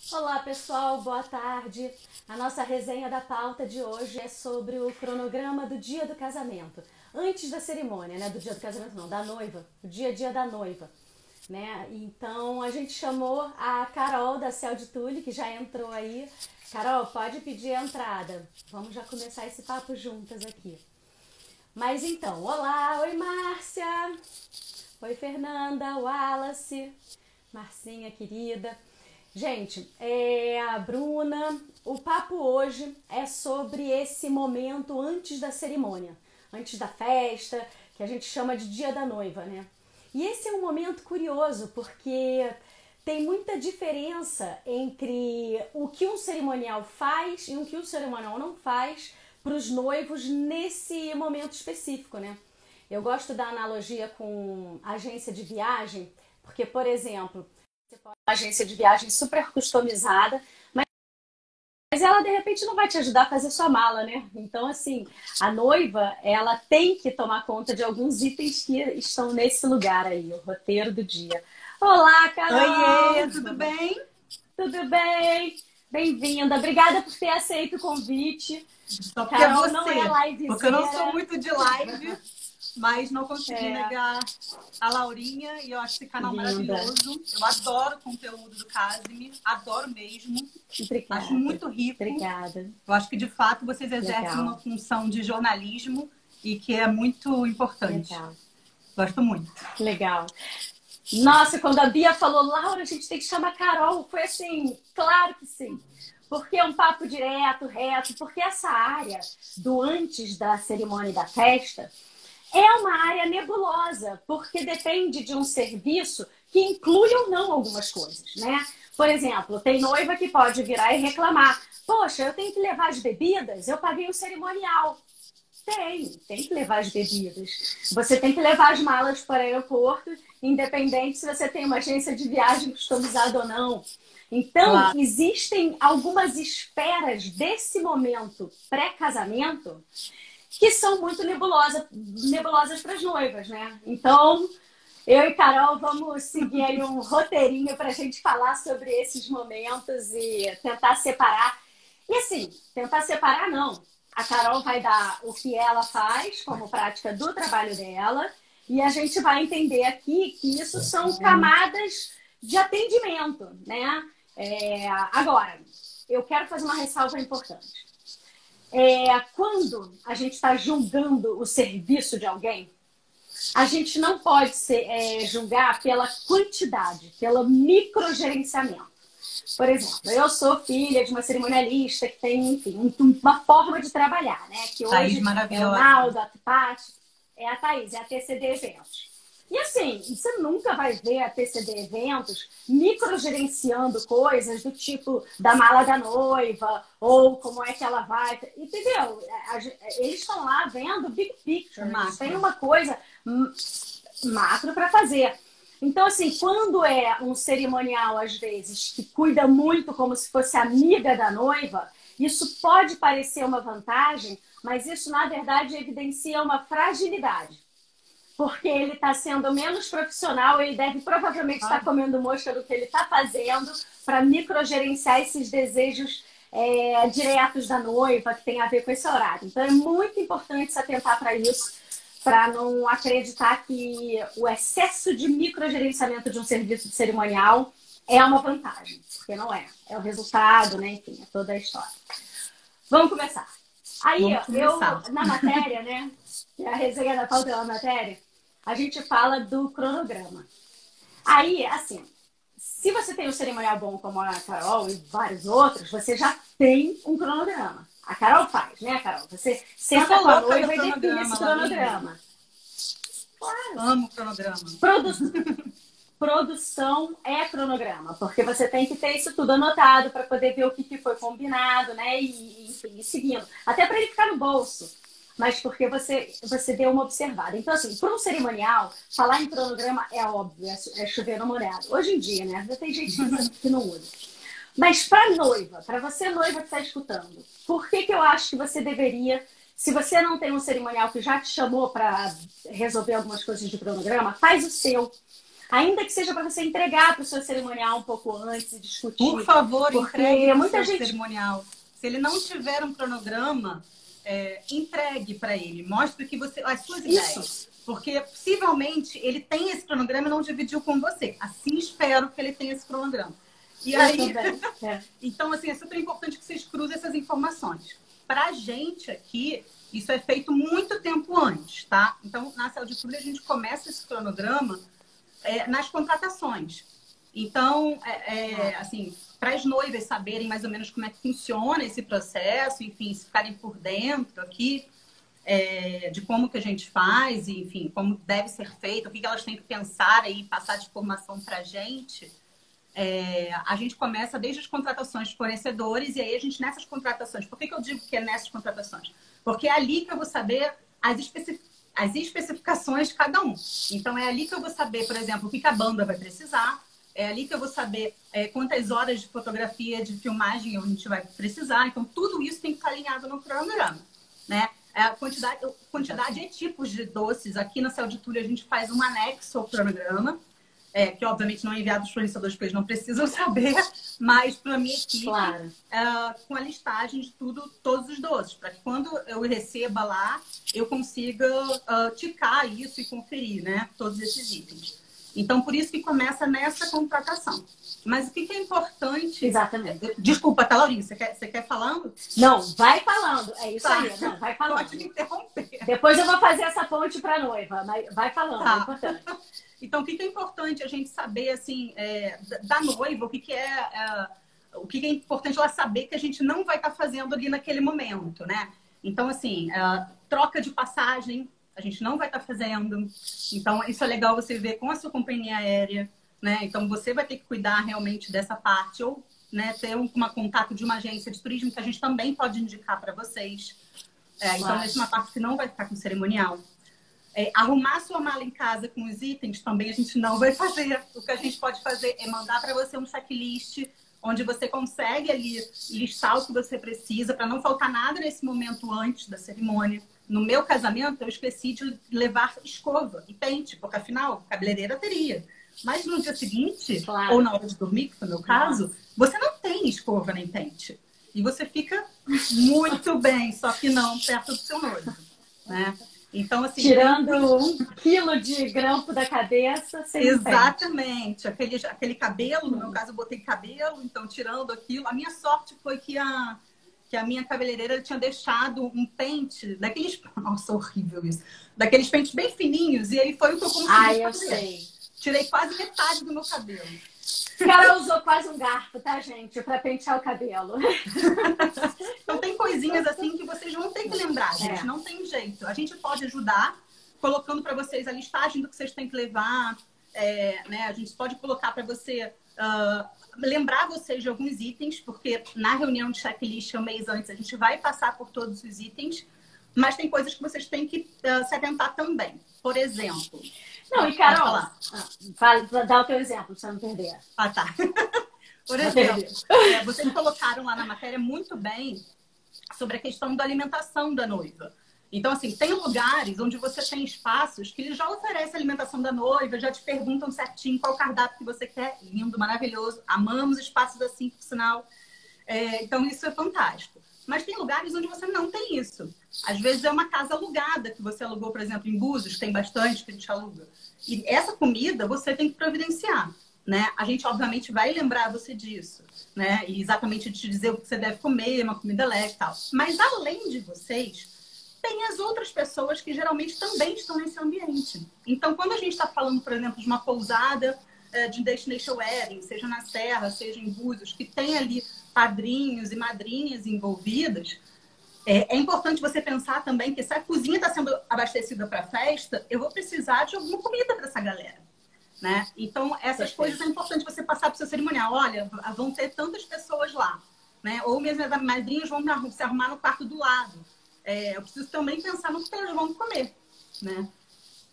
Olá pessoal, boa tarde. A nossa resenha da pauta de hoje é sobre o cronograma do dia do casamento. Antes da cerimônia, né? Do dia do casamento não, da noiva. O dia a dia da noiva, né? Então a gente chamou a Carol da Céu de Tule, que já entrou aí. Carol, pode pedir a entrada. Vamos já começar esse papo juntas aqui. Mas então, olá, oi Márcia, oi Fernanda, Wallace, Marcinha querida. Gente, a Bruna, o papo hoje é sobre esse momento antes da cerimônia, antes da festa, que a gente chama de dia da noiva, né? E esse é um momento curioso, porque tem muita diferença entre o que um cerimonial faz e o que um cerimonial não faz para os noivos nesse momento específico, né? Eu gosto da analogia com agência de viagem, porque, por exemplo, você pode ter uma agência de viagem super customizada, mas ela de repente não vai te ajudar a fazer sua mala, né? Então, assim, a noiva, ela tem que tomar conta de alguns itens que estão nesse lugar aí, o roteiro do dia. Olá, Carol! Oiê, tudo bem? Tudo bem? Bem-vinda. Obrigada por ter aceito o convite. Só porque é Carol não é você, livezeira. porque eu não sou muito de live, mas não consegui negar a Laurinha e eu acho esse canal Linda. maravilhoso. Eu adoro o conteúdo do Casimir, adoro mesmo. Obrigada. Acho muito rico. Obrigada. Eu acho que de fato vocês exercem Legal. uma função de jornalismo e que é muito importante. Legal. Gosto muito. Legal. Nossa, quando a Bia falou, Laura, a gente tem que chamar a Carol, foi assim, claro que sim. Porque é um papo direto, reto, porque essa área do antes da cerimônia e da festa é uma área nebulosa, porque depende de um serviço que inclui ou não algumas coisas, né? Por exemplo, tem noiva que pode virar e reclamar, poxa, eu tenho que levar as bebidas, eu paguei o cerimonial. Tem que levar as bebidas. Você tem que levar as malas para o aeroporto, independente se você tem uma agência de viagem customizada ou não. Então, Claro. existem algumas esperas desse momento pré-casamento que são muito nebulosas para as noivas, né? Então, eu e Carol vamos seguir aí um roteirinho para a gente falar sobre esses momentos e tentar separar. E assim, tentar separar não. A Carol vai dar o que ela faz como prática do trabalho dela e a gente vai entender aqui que isso são camadas de atendimento, né? Agora, eu quero fazer uma ressalva importante. Quando a gente está julgando o serviço de alguém, a gente não pode julgar pela quantidade, pelo microgerenciamento. Por exemplo, eu sou filha de uma cerimonialista que tem, enfim, uma forma de trabalhar, né? Que Thaís hoje maravilhosa. é o Naldo, a Tati, é a Thaís, é a TCD Eventos. E assim, você nunca vai ver a TCD Eventos microgerenciando coisas do tipo da mala da noiva, ou como é que ela vai, entendeu? Eles estão lá vendo big picture, eles têm uma coisa macro para fazer. Então, assim, quando é um cerimonial, às vezes, que cuida muito como se fosse amiga da noiva, isso pode parecer uma vantagem, mas isso, na verdade, evidencia uma fragilidade. Porque ele está sendo menos profissional, ele deve provavelmente estar comendo mosca do que ele está fazendo para microgerenciar esses desejos diretos da noiva, que tem a ver com esse horário. Então, é muito importante se atentar para isso, para não acreditar que o excesso de microgerenciamento de um serviço cerimonial é uma vantagem, porque não é. É o resultado, né? Enfim, é toda a história. Vamos começar. Aí, na matéria, né? A resenha da pauta da matéria, a gente fala do cronograma. Aí, assim, se você tem um cerimonial bom como a Carol e vários outros, você já tem um cronograma. A Carol faz, né, Carol? Você senta com a noiva e define esse cronograma. Claro. Amo o cronograma. Produção é cronograma, porque você tem que ter isso tudo anotado para poder ver o que foi combinado, né? E enfim, seguindo. Até para ele ficar no bolso. Mas porque você deu uma observada. Então, assim, para um cerimonial, falar em cronograma é óbvio, é chover no molhado. Hoje em dia, né? Já tem gente que não usa. Mas para noiva, para você noiva que está escutando, por que eu acho que você deveria, se você não tem um cerimonial que já te chamou para resolver algumas coisas de cronograma, faz o seu. Ainda que seja para você entregar para o seu cerimonial um pouco antes e discutir. Por favor, entregue muita o seu gente... cerimonial. Se ele não tiver um cronograma, entregue para ele. Mostre que as suas ideias. Porque possivelmente ele tem esse cronograma e não dividiu com você. Assim espero que ele tenha esse cronograma. E aí, então, assim, é super importante que vocês cruzem essas informações. Para a gente aqui, isso é feito muito tempo antes, tá? Então, na Céu de Tudo, a gente começa esse cronograma nas contratações. Então, assim, para as noivas saberem mais ou menos como é que funciona esse processo, enfim, se ficarem por dentro aqui de como que a gente faz, enfim, como deve ser feito, o que elas têm que pensar aí, passar de informação para a gente começa desde as contratações de fornecedores e aí a gente nessas contratações, por que eu digo que é nessas contratações? Porque é ali que eu vou saber as especificações de cada um. Então, é ali que eu vou saber, por exemplo, o que a banda vai precisar, é ali que eu vou saber quantas horas de fotografia, de filmagem a gente vai precisar. Então, tudo isso tem que estar alinhado no cronograma, né? A quantidade e tipos de doces. Aqui na Céu de Túlio, a gente faz um anexo ao cronograma, que obviamente não é enviado aos fornecedores, porque eles não precisam saber, mas para a minha equipe, claro. Com a listagem de todos os doces, para que quando eu receba lá, eu consiga ticar isso e conferir, né, todos esses itens. Então, por isso que começa nessa contratação. Mas o que é importante... Exatamente. Desculpa, tá, Laurinha? Você quer falando? Não, vai falando. É isso aí. Não, vai falando. Pode me interromper. Depois eu vou fazer essa ponte para a noiva, mas vai falando, é importante. Então, o que é importante a gente saber, assim, da noiva, o que é importante ela saber que a gente não vai estar fazendo ali naquele momento, né? Então, assim, troca de passagem, a gente não vai estar fazendo. Então, isso é legal você ver com a sua companhia aérea, né? Então, você vai ter que cuidar realmente dessa parte, ou né, ter um contato de uma agência de turismo que a gente também pode indicar para vocês. Então, essa é uma parte que não vai ficar com cerimonial. Arrumar sua mala em casa com os itens também a gente não vai fazer. O que a gente pode fazer é mandar para você um checklist onde você consegue ali listar o que você precisa para não faltar nada nesse momento antes da cerimônia. No meu casamento, eu esqueci de levar escova e pente, porque afinal, cabeleireira teria. Mas no dia seguinte, ou na hora de dormir, que foi o meu caso, você não tem escova nem pente. E você fica muito bem, só que não perto do seu noivo, né? Então, assim, tirando 1 quilo de grampo da cabeça, sem exatamente. Aquele cabelo, no meu caso eu botei cabelo, então tirando aquilo. A minha sorte foi que a minha cabeleireira tinha deixado um pente daqueles... Nossa, horrível isso. Daqueles pentes bem fininhos, e aí foi o que eu consegui fazer. Eu sei. Tirei quase metade do meu cabelo. Ela usou quase um garfo, tá, gente? Pra pentear o cabelo. Então tem coisinhas assim que vocês vão ter que lembrar, gente. Não tem jeito. A gente pode ajudar colocando para vocês a listagem do que vocês têm que levar. Né? A gente pode colocar para você... lembrar vocês de alguns itens, porque na reunião de checklist um mês antes a gente vai passar por todos os itens, mas tem coisas que vocês têm que se atentar também. Por exemplo... Não, e Carol, dá o teu exemplo, pra você não perder. Tá. Por exemplo, vocês colocaram lá na matéria muito bem sobre a questão da alimentação da noiva. Então, assim, tem lugares onde você tem espaços que eles já oferecem a alimentação da noiva, já te perguntam certinho qual cardápio que você quer. Lindo, maravilhoso. Amamos espaços assim, por sinal. Então, isso é fantástico. Mas tem lugares onde você não tem isso. Às vezes é uma casa alugada que você alugou, por exemplo, em Búzios, tem bastante que a gente aluga. E essa comida você tem que providenciar, né? A gente, obviamente, vai lembrar você disso, né? E exatamente te dizer o que você deve comer, uma comida leve e tal. Mas, além de vocês, tem as outras pessoas que geralmente também estão nesse ambiente. Então, quando a gente está falando, por exemplo, de uma pousada de Destination Wedding, seja na Serra, seja em Búzios, que tem ali padrinhos e madrinhas envolvidas, é importante você pensar também que se a cozinha está sendo abastecida para a festa, eu vou precisar de alguma comida para essa galera, né? Então, essas coisas é importante você passar para o seu cerimonial. Olha, vão ter tantas pessoas lá, né? Ou mesmo as madrinhas vão se arrumar no quarto do lado. Eu preciso também pensar no que elas vão comer, né?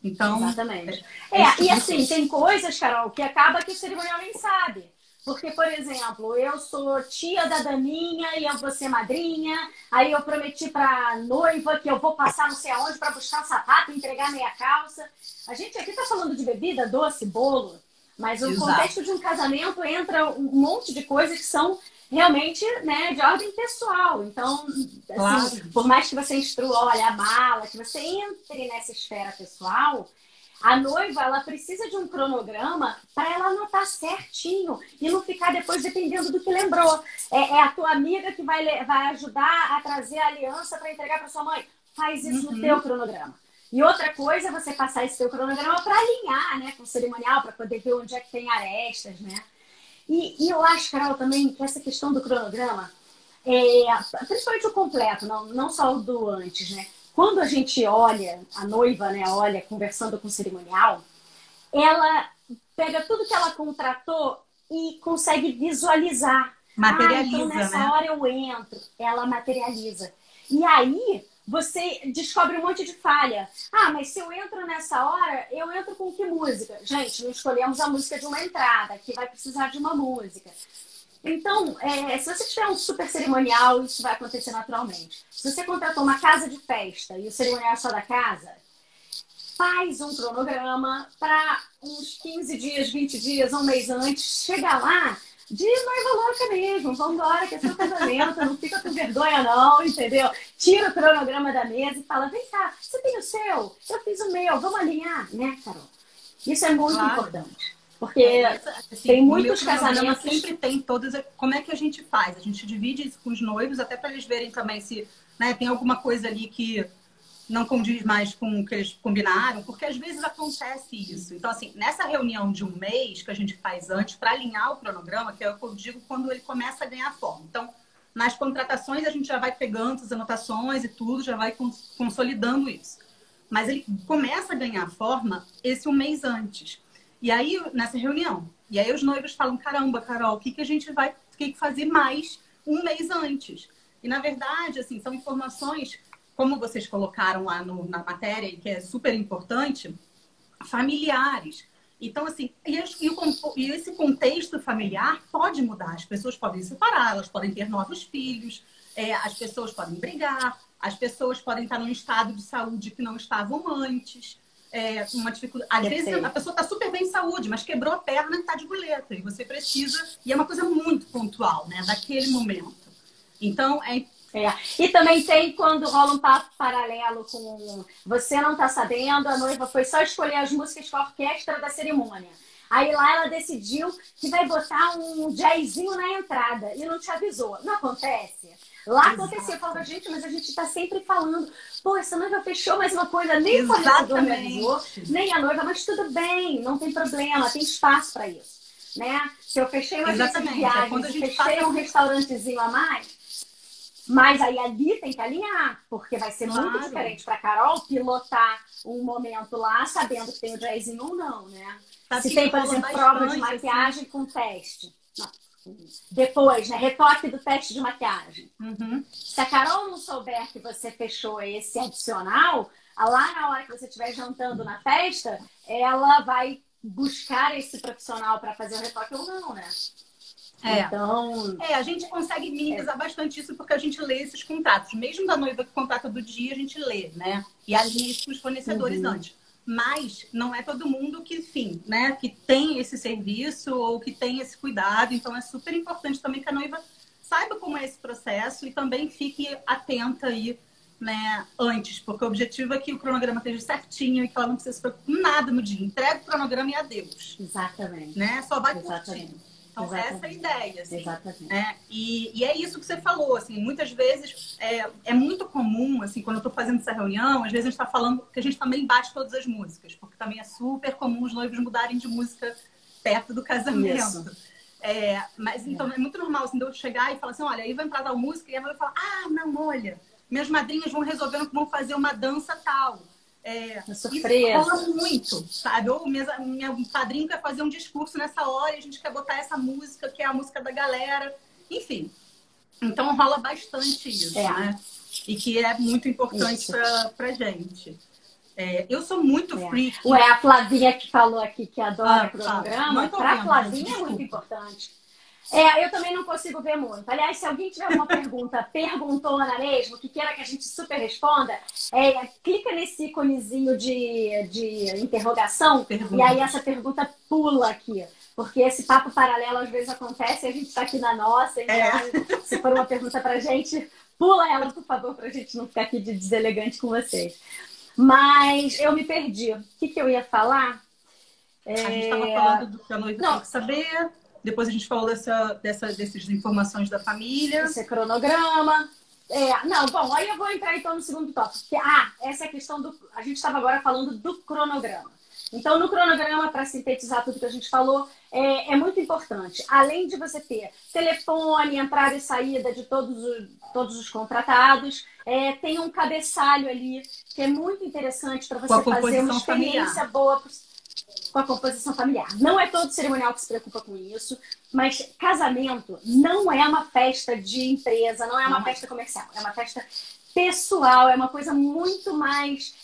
Então, exatamente. E assim, tem coisas, Carol, que acaba que o cerimonial nem sabe. Porque, por exemplo, eu sou tia da Daninha e eu vou ser madrinha. Aí eu prometi pra noiva que eu vou passar não sei aonde para buscar sapato, entregar meia calça. A gente aqui tá falando de bebida, doce, bolo. Mas no contexto de um casamento entra um monte de coisas que são realmente, né, de ordem pessoal. Então, assim, por mais que você instrua, olha, a mala, que você entre nessa esfera pessoal, a noiva, ela precisa de um cronograma para ela anotar certinho e não ficar depois dependendo do que lembrou. É a tua amiga que vai ajudar a trazer a aliança para entregar para sua mãe. Faz isso no teu cronograma. E outra coisa é você passar esse teu cronograma para alinhar, né, com o cerimonial, para poder ver onde é que tem arestas, né? E eu acho, Carol, também que essa questão do cronograma, principalmente o completo, não só o do antes, né? Quando a gente olha, a noiva, né, olha, conversando com o cerimonial, ela pega tudo que ela contratou e consegue visualizar. Materializa, então nessa né? hora eu entro. Ela materializa. E aí você descobre um monte de falha. Mas se eu entro nessa hora, eu entro com que música? Gente, não escolhemos a música de uma entrada, que vai precisar de uma música. Então, se você tiver um super cerimonial, isso vai acontecer naturalmente. Se você contratou uma casa de festa e o cerimonial é só da casa, faz um cronograma para uns 15 dias, 20 dias, um mês antes, chegar lá de noiva louca mesmo. Vamos embora, que é seu casamento, não fica com vergonha não, entendeu? Tira o cronograma da mesa e fala, vem cá, você tem o seu? Eu fiz o meu, vamos alinhar, né, Carol? Isso é muito importante. Porque assim, tem muitos casamentos... sempre tem todas... Como é que a gente faz? A gente divide isso com os noivos, até para eles verem também se, né, tem alguma coisa ali que não condiz mais com o que eles combinaram, porque às vezes acontece isso. Então, assim, nessa reunião de um mês que a gente faz antes, para alinhar o cronograma, que é o que eu digo quando ele começa a ganhar forma. Então, nas contratações, a gente já vai pegando as anotações e tudo, já vai consolidando isso. Mas ele começa a ganhar forma esse um mês antes. E aí, nessa reunião, e aí os noivos falam, caramba, Carol, o que a gente vai ter que fazer mais um mês antes? E, na verdade, assim, são informações, como vocês colocaram lá na matéria, que é super importante, familiares. Então, assim, e esse contexto familiar pode mudar. As pessoas podem se separar, elas podem ter novos filhos, as pessoas podem brigar, as pessoas podem estar num estado de saúde que não estavam antes. Uma dificuldade. Às vezes a pessoa está super bem em saúde, mas quebrou a perna e está de muleta. E você precisa... E é uma coisa muito pontual, né? Daquele momento. Então, E também tem quando rola um papo paralelo com... Você não está sabendo, a noiva foi só escolher as músicas com a orquestra da cerimônia. Aí lá ela decidiu que vai botar um jazzinho na entrada e não te avisou. Não acontece? Lá aconteceu, falava, gente, mas a gente está sempre falando, pô, essa noiva fechou mais uma coisa, nem o fornecedor me avisou, nem a noiva, mas tudo bem, não tem problema, tem espaço para isso, né? Se eu fechei uma agência de viagem, se fechei um restaurantezinho a mais, mas aí ali tem que alinhar, porque vai ser muito diferente para Carol pilotar um momento lá, sabendo que tem o jazzinho ou não, né? Se tem, por exemplo, prova de maquiagem assim, com teste. Não. Depois, né? Retoque do teste de maquiagem. Se a Carol não souber que você fechou esse adicional, lá na hora que você estiver jantando na festa, ela vai buscar esse profissional para fazer o retoque ou não, né? Então... a gente consegue minimizar bastante isso porque a gente lê esses contratos. Mesmo da noiva que contrata do dia, a gente lê, né? E alinha isso com os fornecedores antes. Mas não é todo mundo que, enfim, né, que tem esse serviço ou que tem esse cuidado. Então, é super importante também que a noiva saiba como é esse processo e também fique atenta aí, né, antes. Porque o objetivo é que o cronograma esteja certinho e que ela não precisa se preocupar com nada no dia. Entrega o cronograma e adeus. Exatamente. Né? Só vai curtindo. Então, essa é a ideia, assim. Exatamente. E é isso que você falou, assim, muitas vezes é muito comum, assim, quando eu estou fazendo essa reunião, às vezes a gente está falando que a gente também bate todas as músicas, porque também é super comum os noivos mudarem de música perto do casamento. Mas, então, é muito normal, assim, de eu chegar e falar assim, olha, aí vai entrar tal música, e a noiva fala, não, olha, minhas madrinhas vão resolvendo que vão fazer uma dança tal. Surpresa. Isso rola muito, sabe? Ou minha padrinha quer fazer um discurso nessa hora e a gente quer botar essa música, que é a música da galera. Enfim. Então rola bastante isso, né? E que é muito importante pra gente. Eu sou muito freak. A Flavinha que falou aqui que adora cronograma. Pra Flavinha é muito importante. Eu também não consigo ver muito. Aliás, se alguém tiver uma perguntona mesmo, que queira que a gente super responda, clica nesse íconezinho de interrogação e aí essa pergunta pula aqui. Porque esse papo paralelo às vezes acontece e a gente está aqui na nossa. Então, se for uma pergunta pra gente, pula ela, por favor, pra gente não ficar aqui de deselegante com vocês. Mas eu me perdi. O que eu ia falar? A gente estava falando do que a noiva tem que saber. Depois a gente falou dessas informações da família. Esse cronograma. Aí eu vou entrar então no segundo tópico. Essa é a questão do... A gente estava agora falando do cronograma. Então, no cronograma, para sintetizar tudo que a gente falou, é muito importante. Além de você ter telefone, entrada e saída de todos os contratados, tem um cabeçalho ali que é muito interessante para você fazer uma experiência boa com a composição familiar. Não é todo cerimonial que se preocupa com isso, mas casamento não é uma festa de empresa, não é uma festa comercial, é uma festa pessoal, é uma coisa muito mais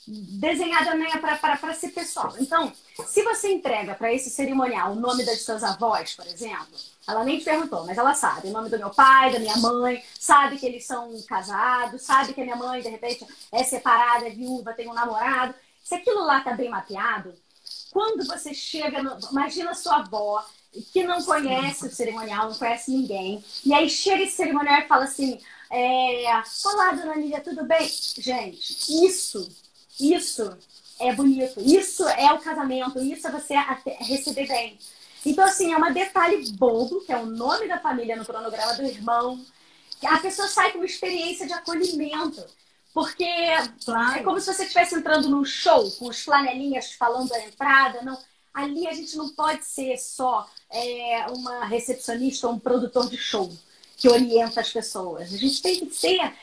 desenhada, né, para ser pessoal. Então, se você entrega para esse cerimonial o nome das suas avós, por exemplo, ela nem te perguntou, mas ela sabe o nome do meu pai, da minha mãe, sabe que eles são casados, sabe que a minha mãe, de repente, é separada, é viúva, tem um namorado. Se aquilo lá tá bem mapeado, quando você chega, imagina a sua avó, que não conhece o cerimonial, não conhece ninguém, e aí chega esse cerimonial e fala assim, olá, dona Lília, tudo bem? Gente, isso é bonito, isso é o casamento, isso é você receber bem. Então, assim, é um detalhe bobo, que é o nome da família no cronograma do irmão, que a pessoa sai com uma experiência de acolhimento. Porque é como se você estivesse entrando num show com os flanelinhas falando a entrada. Não, ali a gente não pode ser só uma recepcionista ou um produtor de show que orienta as pessoas. A gente tem que ser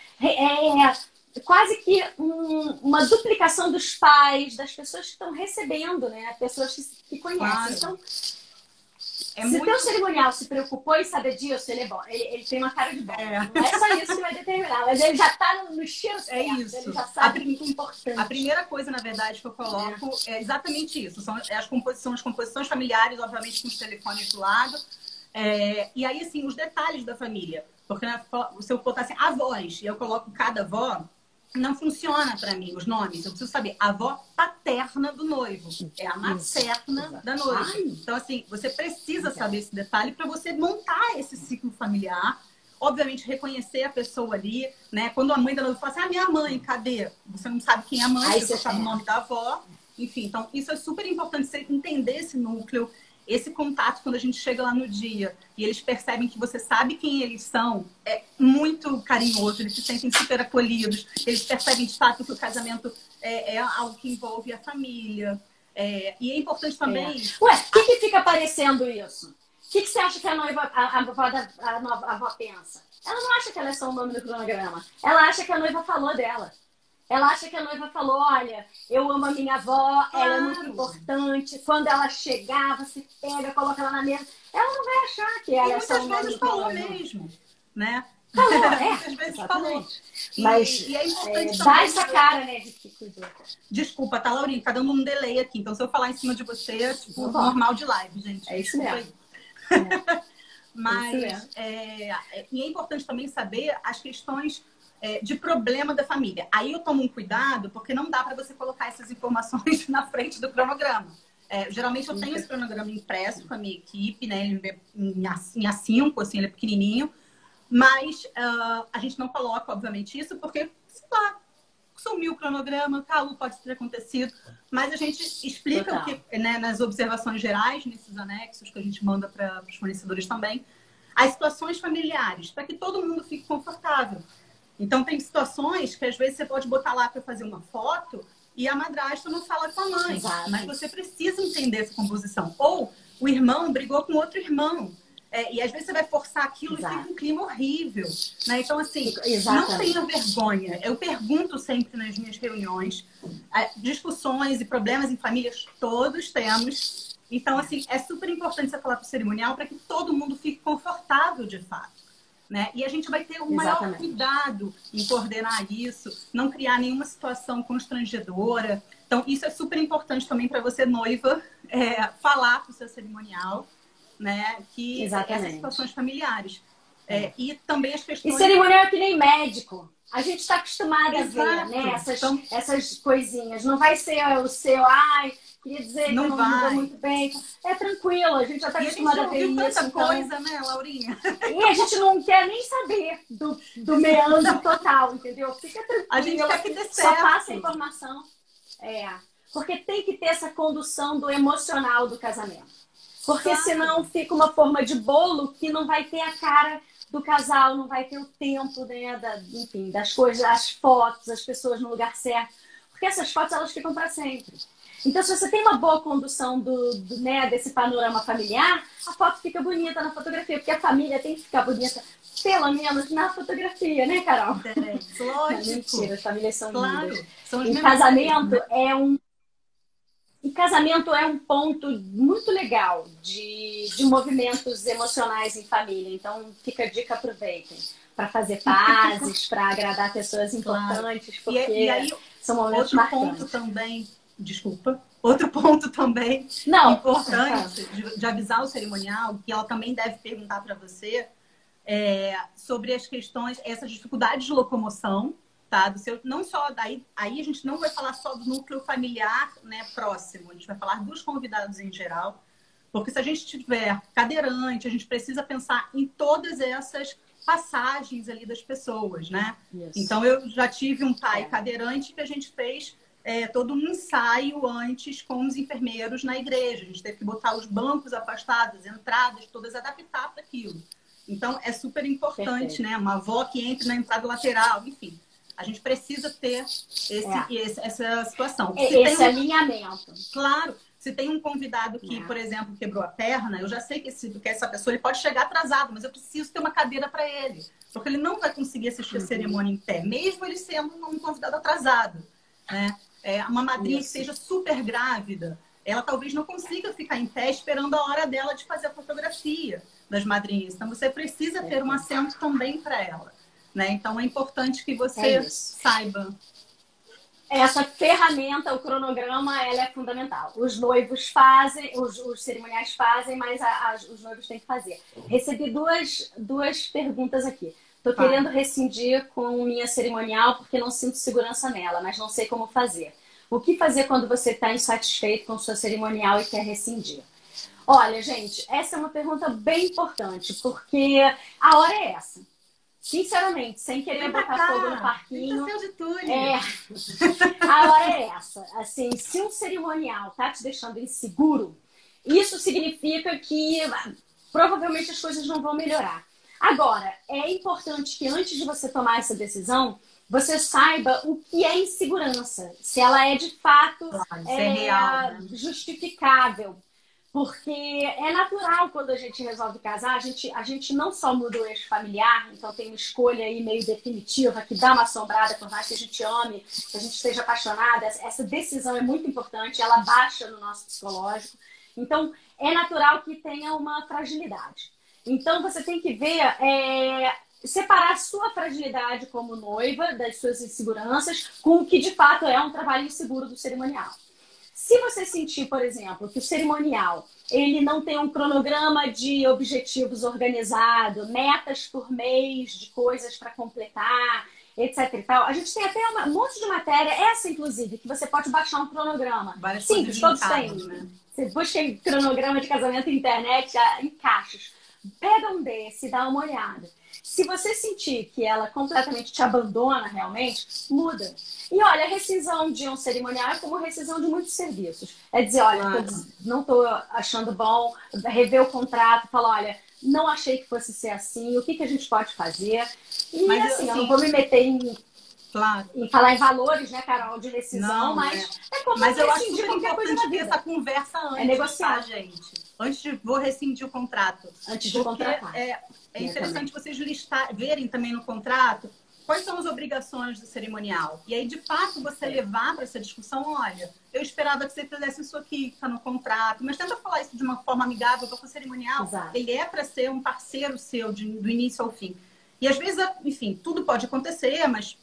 quase que uma duplicação dos pais, das pessoas que estão recebendo, né? Pessoas que conhecem. Claro. Então, se o teu cerimonial se preocupou em saber disso, ele é bom. Ele tem uma cara de bom. Não é só isso que vai determinar, mas ele já está no cheiro certo. Isso. Ele já sabe o que é importante. A primeira coisa, na verdade, que eu coloco é exatamente isso. São as composições familiares, obviamente, com os telefones do lado. E aí, assim, os detalhes da família. Porque se eu botar assim, avós, e eu coloco cada avó, não funciona para mim os nomes. Eu preciso saber a avó paterna do noivo. É a materna da noiva. Então, assim, você precisa saber esse detalhe para você montar esse ciclo familiar. Obviamente, reconhecer a pessoa ali, né? Quando a mãe da noiva fala assim, minha mãe, cadê? Você não sabe quem é a mãe, você sabe o nome da avó. Enfim, então, isso é super importante, você entender esse núcleo, esse contato quando a gente chega lá no dia e eles percebem que você sabe quem eles são, é muito carinhoso, eles se sentem super acolhidos, eles percebem de fato que o casamento é algo que envolve a família. E é importante também... Ué, o que fica parecendo isso? O que você acha que a avó pensa? Ela não acha que ela é só o nome do cronograma. Ela acha que a noiva falou dela. Ela acha que a noiva falou, olha, eu amo a minha avó, ela é muito importante. Quando ela chegar, você pega, coloca ela na mesa. Ela não vai achar que ela é só o nome do falou mesmo, né? Falou, muitas vezes falou. Mas e é importante dá essa cara, né, de que cuidou. Desculpa, tá, Laurinha? Tá dando um delay aqui. Então, se eu falar em cima de você, é tipo normal de live, gente. É isso mesmo. Mas e é importante também saber as questões de problema da família. Aí eu tomo um cuidado, porque não dá para você colocar essas informações na frente do cronograma. Geralmente eu tenho esse cronograma impresso com a minha equipe, né? Ele é em A5, assim, ele é pequenininho. Mas a gente não coloca, obviamente, isso, porque, sei lá, sumiu o cronograma, pode ter acontecido. Mas a gente explica o que, né, nas observações gerais, nesses anexos que a gente manda para os fornecedores também, as situações familiares, para que todo mundo fique confortável. Então, tem situações que, às vezes, você pode botar lá para fazer uma foto e a madrasta não fala com a mãe. Exato. Mas você precisa entender essa composição. Ou o irmão brigou com outro irmão. E, às vezes, você vai forçar aquilo. Exato. E fica um clima horrível. Né? Então, assim, não tenha vergonha. Eu pergunto sempre nas minhas reuniões. Discussões e problemas em famílias todos temos. Então, assim, é super importante você falar para o cerimonial para que todo mundo fique confortável, de fato. Né? E a gente vai ter o maior cuidado em coordenar isso, não criar nenhuma situação constrangedora. Então, isso é super importante também para você, noiva, falar para o seu cerimonial. né, que essas situações familiares. E também as questões... E cerimonial é que nem médico. A gente está acostumada a ver, né? Essas coisinhas. Não vai ser o seu, ai, queria dizer que não mudou muito bem. É tranquilo, a gente já está acostumada a ver isso. Tanta coisa, né, Laurinha? E a gente não quer nem saber do meandro total, entendeu? Fica tranquilo. A gente quer que dê certo. Só passa a informação. Porque tem que ter essa condução do emocional do casamento. Porque senão fica uma forma de bolo que não vai ter a cara do casal, não vai ter o tempo, né, enfim, das coisas, as fotos, as pessoas no lugar certo. Porque essas fotos, elas ficam para sempre. Então, se você tem uma boa condução né, desse panorama familiar, a foto fica bonita na fotografia, porque a família tem que ficar bonita, pelo menos na fotografia, né, Carol? Lógico. Mentira, as famílias são lindas. São e casamento é um ponto muito legal de movimentos emocionais em família. Então, fica a dica, aproveitem. Para fazer pazes, para agradar pessoas importantes, porque e aí, são momentos marcantes. Outro ponto também importante de avisar o cerimonial, que ela também deve perguntar para você, sobre as questões, essas dificuldades de locomoção, tá? Não só aí a gente não vai falar só do núcleo familiar, né, próximo, a gente vai falar dos convidados em geral, porque se a gente tiver cadeirante, a gente precisa pensar em todas essas passagens ali das pessoas, né? Isso. Então eu já tive um pai cadeirante que a gente fez todo um ensaio antes com os enfermeiros na igreja. A gente teve que botar os bancos afastados, as entradas todas, adaptar para aquilo. Então é super importante, né? Uma avó que entre na entrada lateral, enfim. A gente precisa ter essa situação. Esse alinhamento. Claro. Se tem um convidado que, por exemplo, quebrou a perna, eu já sei que essa pessoa ele pode chegar atrasado, mas eu preciso ter uma cadeira para ele. Porque ele não vai conseguir assistir a cerimônia em pé, mesmo ele sendo um convidado atrasado, né? Uma madrinha que seja super grávida, ela talvez não consiga ficar em pé esperando a hora dela de fazer a fotografia das madrinhas. Então, você precisa ter um assento também para ela, né? Então, é importante que você saiba. Essa ferramenta, o cronograma, ela é fundamental. Os noivos fazem, os cerimoniais fazem, mas os noivos têm que fazer. Recebi duas perguntas aqui. Estou querendo rescindir com minha cerimonial porque não sinto segurança nela, mas não sei como fazer. O que fazer quando você está insatisfeito com sua cerimonial e quer rescindir? Olha, gente, essa é uma pergunta bem importante, porque a hora é essa. Sinceramente, sem querer botar fogo no parquinho. A hora é essa. Assim, se um cerimonial tá te deixando inseguro, isso significa que provavelmente as coisas não vão melhorar. Agora, é importante que antes de você tomar essa decisão, você saiba o que é insegurança. Se ela é de fato real, né? Justificável. Porque é natural quando a gente resolve casar, a gente não só muda o eixo familiar, então tem uma escolha aí meio definitiva que dá uma assombrada, por mais que a gente ame, que a gente esteja apaixonada. Essa decisão é muito importante, ela baixa no nosso psicológico. Então, é natural que tenha uma fragilidade. Então, você tem que ver, separar a sua fragilidade como noiva, das suas inseguranças, com o que de fato é um trabalho inseguro do cerimonial. Se você sentir, por exemplo, que o cerimonial ele não tem um cronograma de objetivos organizado, metas por mês de coisas para completar, etc e tal, a gente tem até um monte de matéria, essa inclusive, que você pode baixar um cronograma. Simples, todos têm. Né? Você busca cronograma de casamento na internet, em caixas. Pega um desse, dá uma olhada. Se você sentir que ela completamente te abandona realmente, muda. E olha, a rescisão de um cerimonial é como rescisão de muitos serviços. É dizer, olha, não estou achando bom, rever o contrato, falar, olha, não achei que fosse ser assim, o que a gente pode fazer? E mas, assim, eu não vou me meter em falar em valores, né, Carol, de rescisão, mas é como eu acho super importante ter essa conversa antes, negociar, gente. Antes de vou rescindir o contrato. Antes de contratar. É interessante vocês verem também no contrato quais são as obrigações do cerimonial. E aí, de fato, você levar para essa discussão, olha, eu esperava que você fizesse isso aqui, que está no contrato, mas tenta falar isso de uma forma amigável, porque o cerimonial, ele é para ser um parceiro seu do início ao fim. E às vezes, enfim, tudo pode acontecer, mas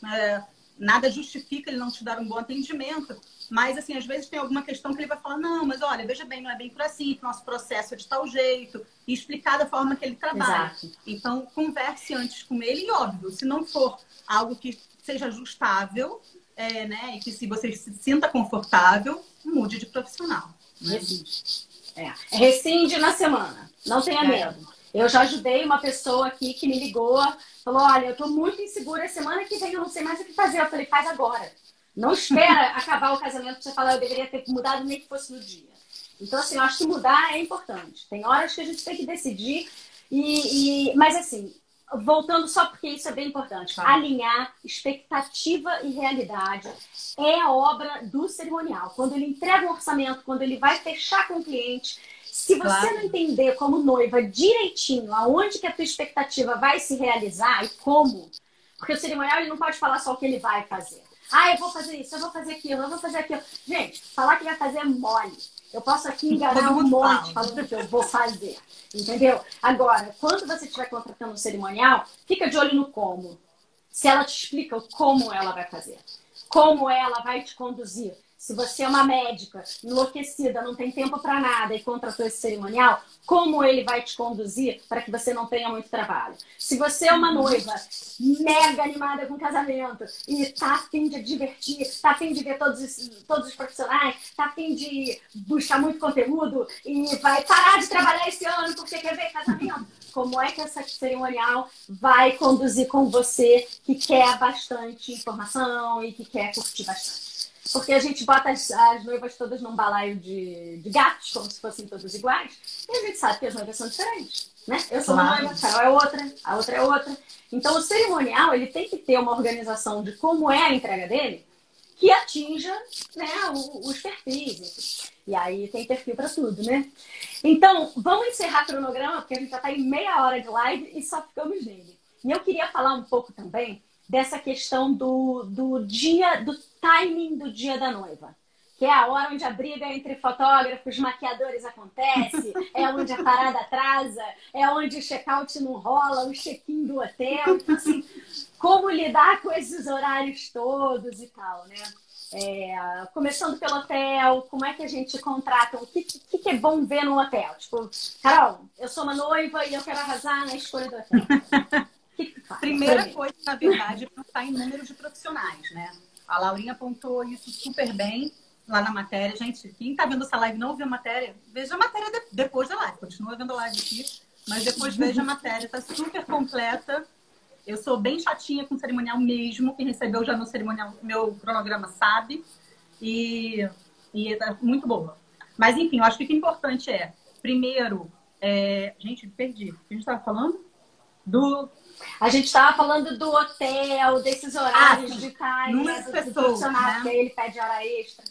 nada justifica ele não te dar um bom atendimento, mas, assim, às vezes tem alguma questão que ele vai falar, não, mas olha, veja bem, não é bem por assim, que nosso processo é de tal jeito, e explicar da forma que ele trabalha. Exato. Então, converse antes com ele e, óbvio, se não for algo que seja ajustável, né, e que se você se sinta confortável, mude de profissional. Né? Rescinde na semana, não tenha medo. Eu já ajudei uma pessoa aqui que me ligou, falou, olha, eu tô muito insegura, semana que vem eu não sei mais o que fazer. Eu falei, faz agora. Não espera acabar o casamento pra você falar, eu deveria ter mudado nem que fosse no dia. Então, assim, eu acho que mudar é importante. Tem horas que a gente tem que decidir. Mas, assim, voltando só porque isso é bem importante. Alinhar expectativa e realidade é a obra do cerimonial. Quando ele entrega um orçamento, quando ele vai fechar com o cliente, se você não entender como noiva direitinho aonde que a tua expectativa vai se realizar e como, porque o cerimonial ele não pode falar só o que ele vai fazer. Eu vou fazer isso, eu vou fazer aquilo, eu vou fazer aquilo. Gente, falar que vai fazer é mole. Eu posso aqui enganar um monte falando que eu vou fazer. Entendeu? Agora, quando você estiver contratando um cerimonial, fica de olho no como. Se ela te explica o como ela vai fazer. Como ela vai te conduzir. Se você é uma médica enlouquecida, não tem tempo para nada e contratou esse cerimonial, como ele vai te conduzir para que você não tenha muito trabalho? Se você é uma noiva mega animada com casamento e tá a fim de divertir, tá a fim de ver todos os profissionais, tá a fim de buscar muito conteúdo e vai parar de trabalhar esse ano porque quer ver casamento, como é que essa cerimonial vai conduzir com você que quer bastante informação e que quer curtir bastante? Porque a gente bota as noivas todas num balaio de gatos, como se fossem todas iguais, e a gente sabe que as noivas são diferentes, né? Eu sou uma noiva, a Carol é outra, a outra é outra. Então, o cerimonial, ele tem que ter uma organização de como é a entrega dele, que atinja, né, os perfis. E aí tem perfil para tudo, né? Então, vamos encerrar o cronograma, porque a gente já está em meia hora de live e só ficamos nele. E eu queria falar um pouco também dessa questão do timing do dia da noiva. Que é a hora onde a briga entre fotógrafos e maquiadores acontece, é onde a parada atrasa, é onde o check-out não rola, o check-in do hotel. Então, assim, como lidar com esses horários todos e tal, né? Começando pelo hotel, como é que a gente contrata? O que é bom ver no hotel? Tipo, Carol, eu sou uma noiva e eu quero arrasar na escolha do hotel. Primeira coisa, na verdade, é pensar em número de profissionais, né? A Laurinha apontou isso super bem lá na matéria. Gente, quem está vendo essa live e não viu a matéria, veja a matéria depois da live. Continua vendo a live aqui, mas depois veja a matéria. Está super completa. Eu sou bem chatinha com cerimonial mesmo. Quem recebeu já no cerimonial, meu cronograma sabe. E tá muito boa. Mas, enfim, eu acho que o que é importante é, primeiro, gente, perdi. O que a gente estava falando? A gente estava falando do hotel, desses horários de time, de pessoas, né? Que aí ele pede hora extra.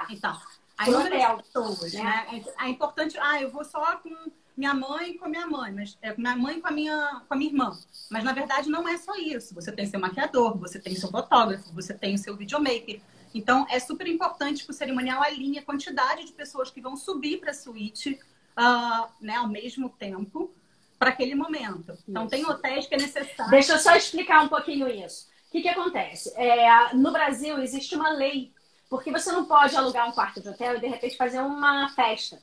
Então, aí número de pessoas, né? É importante, eu vou só com minha mãe e com a minha mãe, mas minha mãe e com a minha irmã. Mas na verdade não é só isso. Você tem seu maquiador, você tem seu fotógrafo, você tem o seu videomaker. Então é super importante que o cerimonial alinhe a quantidade de pessoas que vão subir para a suíte, né, ao mesmo tempo, para aquele momento. Então, tem hotéis que é necessário... Deixa eu só explicar um pouquinho isso. O que acontece? No Brasil, existe uma lei, porque você não pode alugar um quarto de hotel e, de repente, fazer uma festa.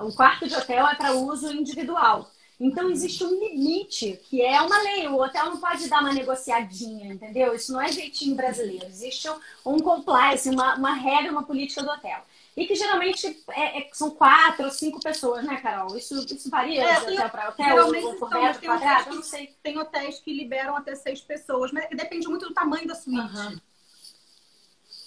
Um quarto de hotel é para uso individual. Então, existe um limite, que é uma lei. O hotel não pode dar uma negociadinha, entendeu? Isso não é jeitinho brasileiro. Existe um compliance, uma regra, uma política do hotel. E que geralmente são 4 ou 5 pessoas, né, Carol? Isso varia de hotel para hotel? Geralmente ou por metro quadrado? Eu não sei. Tem hotéis que liberam até 6 pessoas, mas depende muito do tamanho da suíte.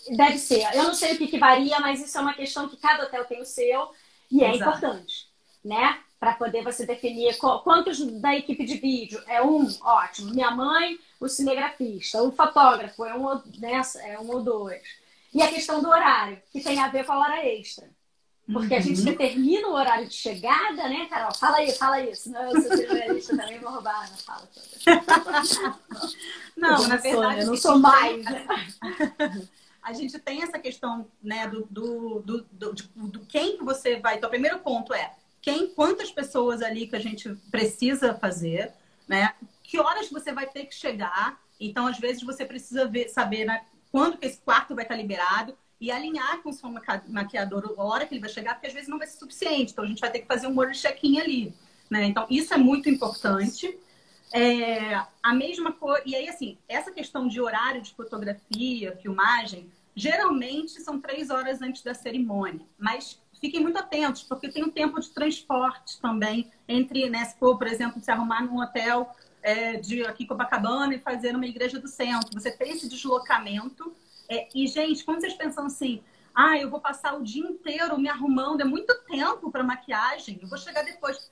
Deve ser. Eu não sei o que varia, mas isso é uma questão que cada hotel tem o seu e é importante, né? Para poder você definir quantos da equipe de vídeo. Ótimo. Minha mãe, o cinegrafista. O fotógrafo é um ou dois. E a questão do horário, que tem a ver com a hora extra. Porque a gente determina o horário de chegada, né, Carol? Fala isso. Senão eu sou cerimonialista também, vou roubar na fala toda. Não, na verdade... Eu não sou mais, né? A gente tem essa questão, né, do quem que você vai... Então, o primeiro ponto é quantas pessoas ali que a gente precisa fazer, né? Que horas você vai ter que chegar. Então, às vezes, você precisa saber, né, quando que esse quarto vai estar liberado e alinhar com o seu maquiador a hora que ele vai chegar, porque às vezes não vai ser suficiente. Então, a gente vai ter que fazer um molho check-in ali, né? Então, isso é muito importante. A mesma coisa... E aí, assim, essa questão de horário de fotografia, filmagem, geralmente são 3 horas antes da cerimônia. Mas fiquem muito atentos, porque tem um tempo de transporte também entre, né, se for, por exemplo, se arrumar num hotel de aqui Copacabana e fazer numa igreja do centro. Você tem esse deslocamento. E, gente, quando vocês pensam assim, eu vou passar o dia inteiro me arrumando, é muito tempo para maquiagem, eu vou chegar depois.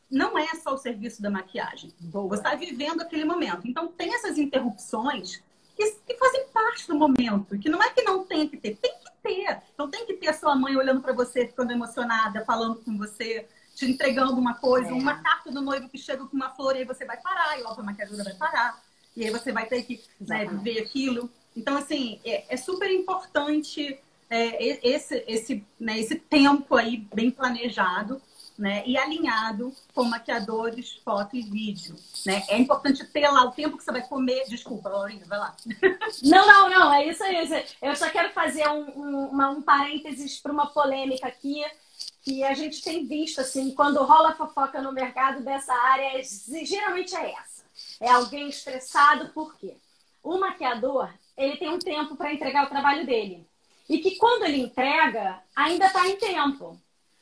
Não é só o serviço da maquiagem. Você está vivendo aquele momento. Então, tem essas interrupções que fazem parte do momento, que não é que não tem que ter, tem que ter. Então, tem que ter a sua mãe olhando para você, ficando emocionada, falando com você, te entregando uma coisa, uma carta do noivo que chega com uma flor, e aí você vai parar, e a maquiadora vai parar, e aí você vai ter que, né, ver aquilo. Então, assim, é super importante esse tempo aí bem planejado, né, e alinhado com maquiadores, foto e vídeo, né? É importante ter lá o tempo que você vai comer. Desculpa, Laurinha, vai lá. Não, é isso aí. Eu só quero fazer um parênteses para uma polêmica aqui, que a gente tem visto, assim, quando rola fofoca no mercado dessa área, geralmente é essa. É alguém estressado, por quê? O maquiador, ele tem um tempo para entregar o trabalho dele. E que quando ele entrega, ainda está em tempo.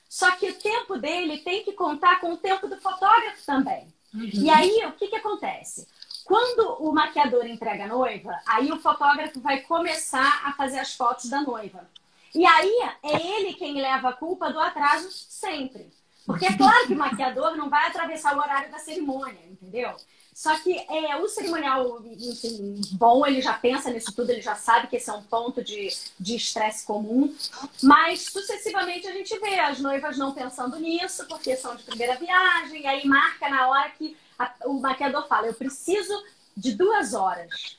Só que o tempo dele tem que contar com o tempo do fotógrafo também. E aí, o que acontece? Quando o maquiador entrega a noiva, aí o fotógrafo vai começar a fazer as fotos da noiva. E aí, é ele quem leva a culpa do atraso sempre. Porque é claro que o maquiador não vai atravessar o horário da cerimônia, entendeu? Só que o cerimonial, enfim, bom, ele já pensa nisso tudo, ele já sabe que esse é um ponto de estresse comum. Mas, sucessivamente, a gente vê as noivas não pensando nisso, porque são de primeira viagem, e aí marca na hora que o maquiador fala, eu preciso de 2 horas.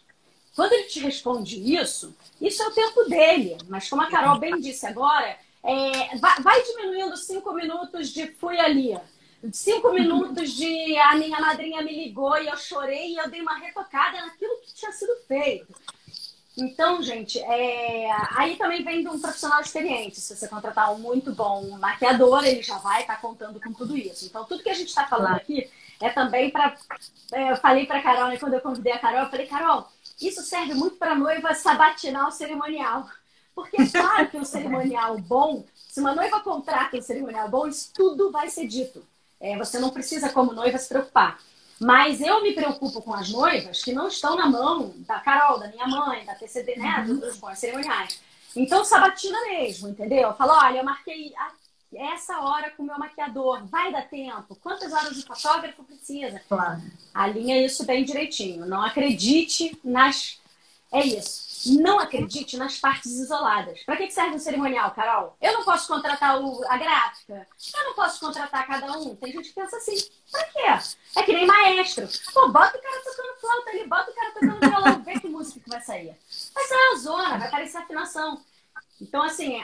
Quando ele te responde isso é o tempo dele. Mas, como a Carol bem disse agora, vai diminuindo 5 minutos de fui ali. 5 minutos de a minha madrinha me ligou e eu chorei e eu dei uma retocada naquilo que tinha sido feito. Então, gente, aí também vem de um profissional experiente. Se você contratar um muito bom maquiador, ele já vai estar contando com tudo isso. Então, tudo que a gente está falando aqui é também para... eu falei para a Carol, né, quando eu convidei a Carol, eu falei, Carol, isso serve muito para noiva sabatinar o cerimonial. Porque é claro que um cerimonial bom, se uma noiva contrata um cerimonial bom, isso tudo vai ser dito. Você não precisa, como noiva, se preocupar. Mas eu me preocupo com as noivas que não estão na mão da Carol, da minha mãe, da TCD, né? Dos bons cerimoniais. Então, sabatina mesmo, entendeu? Eu falo, olha, eu marquei essa hora com o meu maquiador. Vai dar tempo? Quantas horas o fotógrafo precisa? Claro. Alinha isso bem direitinho. Não acredite nas... É isso. Não acredite nas partes isoladas. Para que serve um cerimonial, Carol? Eu não posso contratar a gráfica? Eu não posso contratar cada um? Tem gente que pensa assim, pra quê? É que nem maestro. Pô, bota o cara tocando flauta ali, bota o cara tocando violão, vê que música que vai sair. Vai sair uma zona, vai parecer afinação. Então, assim,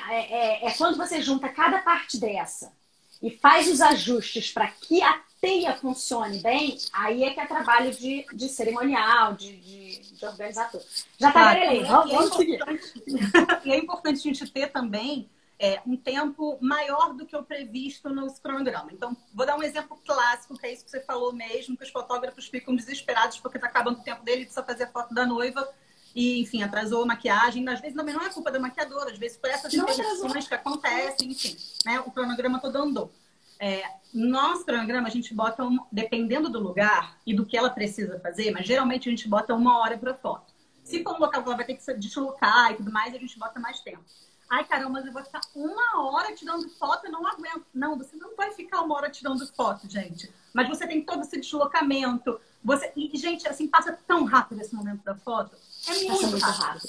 quando você junta cada parte dessa e faz os ajustes para que a teia funcione bem, aí é que é trabalho de cerimonial, de organizador. Já tá bem, vamos seguir. E é importante a gente ter também um tempo maior do que o previsto no cronograma. Então, vou dar um exemplo clássico, que é isso que você falou mesmo, que os fotógrafos ficam desesperados porque está acabando o tempo dele, precisa fazer a foto da noiva e, enfim, atrasou a maquiagem. Às vezes também não é culpa da maquiadora, às vezes por essas interrupções que acontecem, enfim, né? O cronograma todo andou. Nosso cronograma a gente bota, dependendo do lugar e do que ela precisa fazer, mas geralmente a gente bota 1 hora para foto. Se for um local que ela vai ter que se deslocar e tudo mais, a gente bota mais tempo. Ai, caramba, mas eu vou ficar 1 hora tirando foto, eu não aguento. Não, você não vai ficar 1 hora tirando foto, gente. Mas você tem todo esse deslocamento. E, gente, assim, passa tão rápido esse momento da foto. É muito rápido.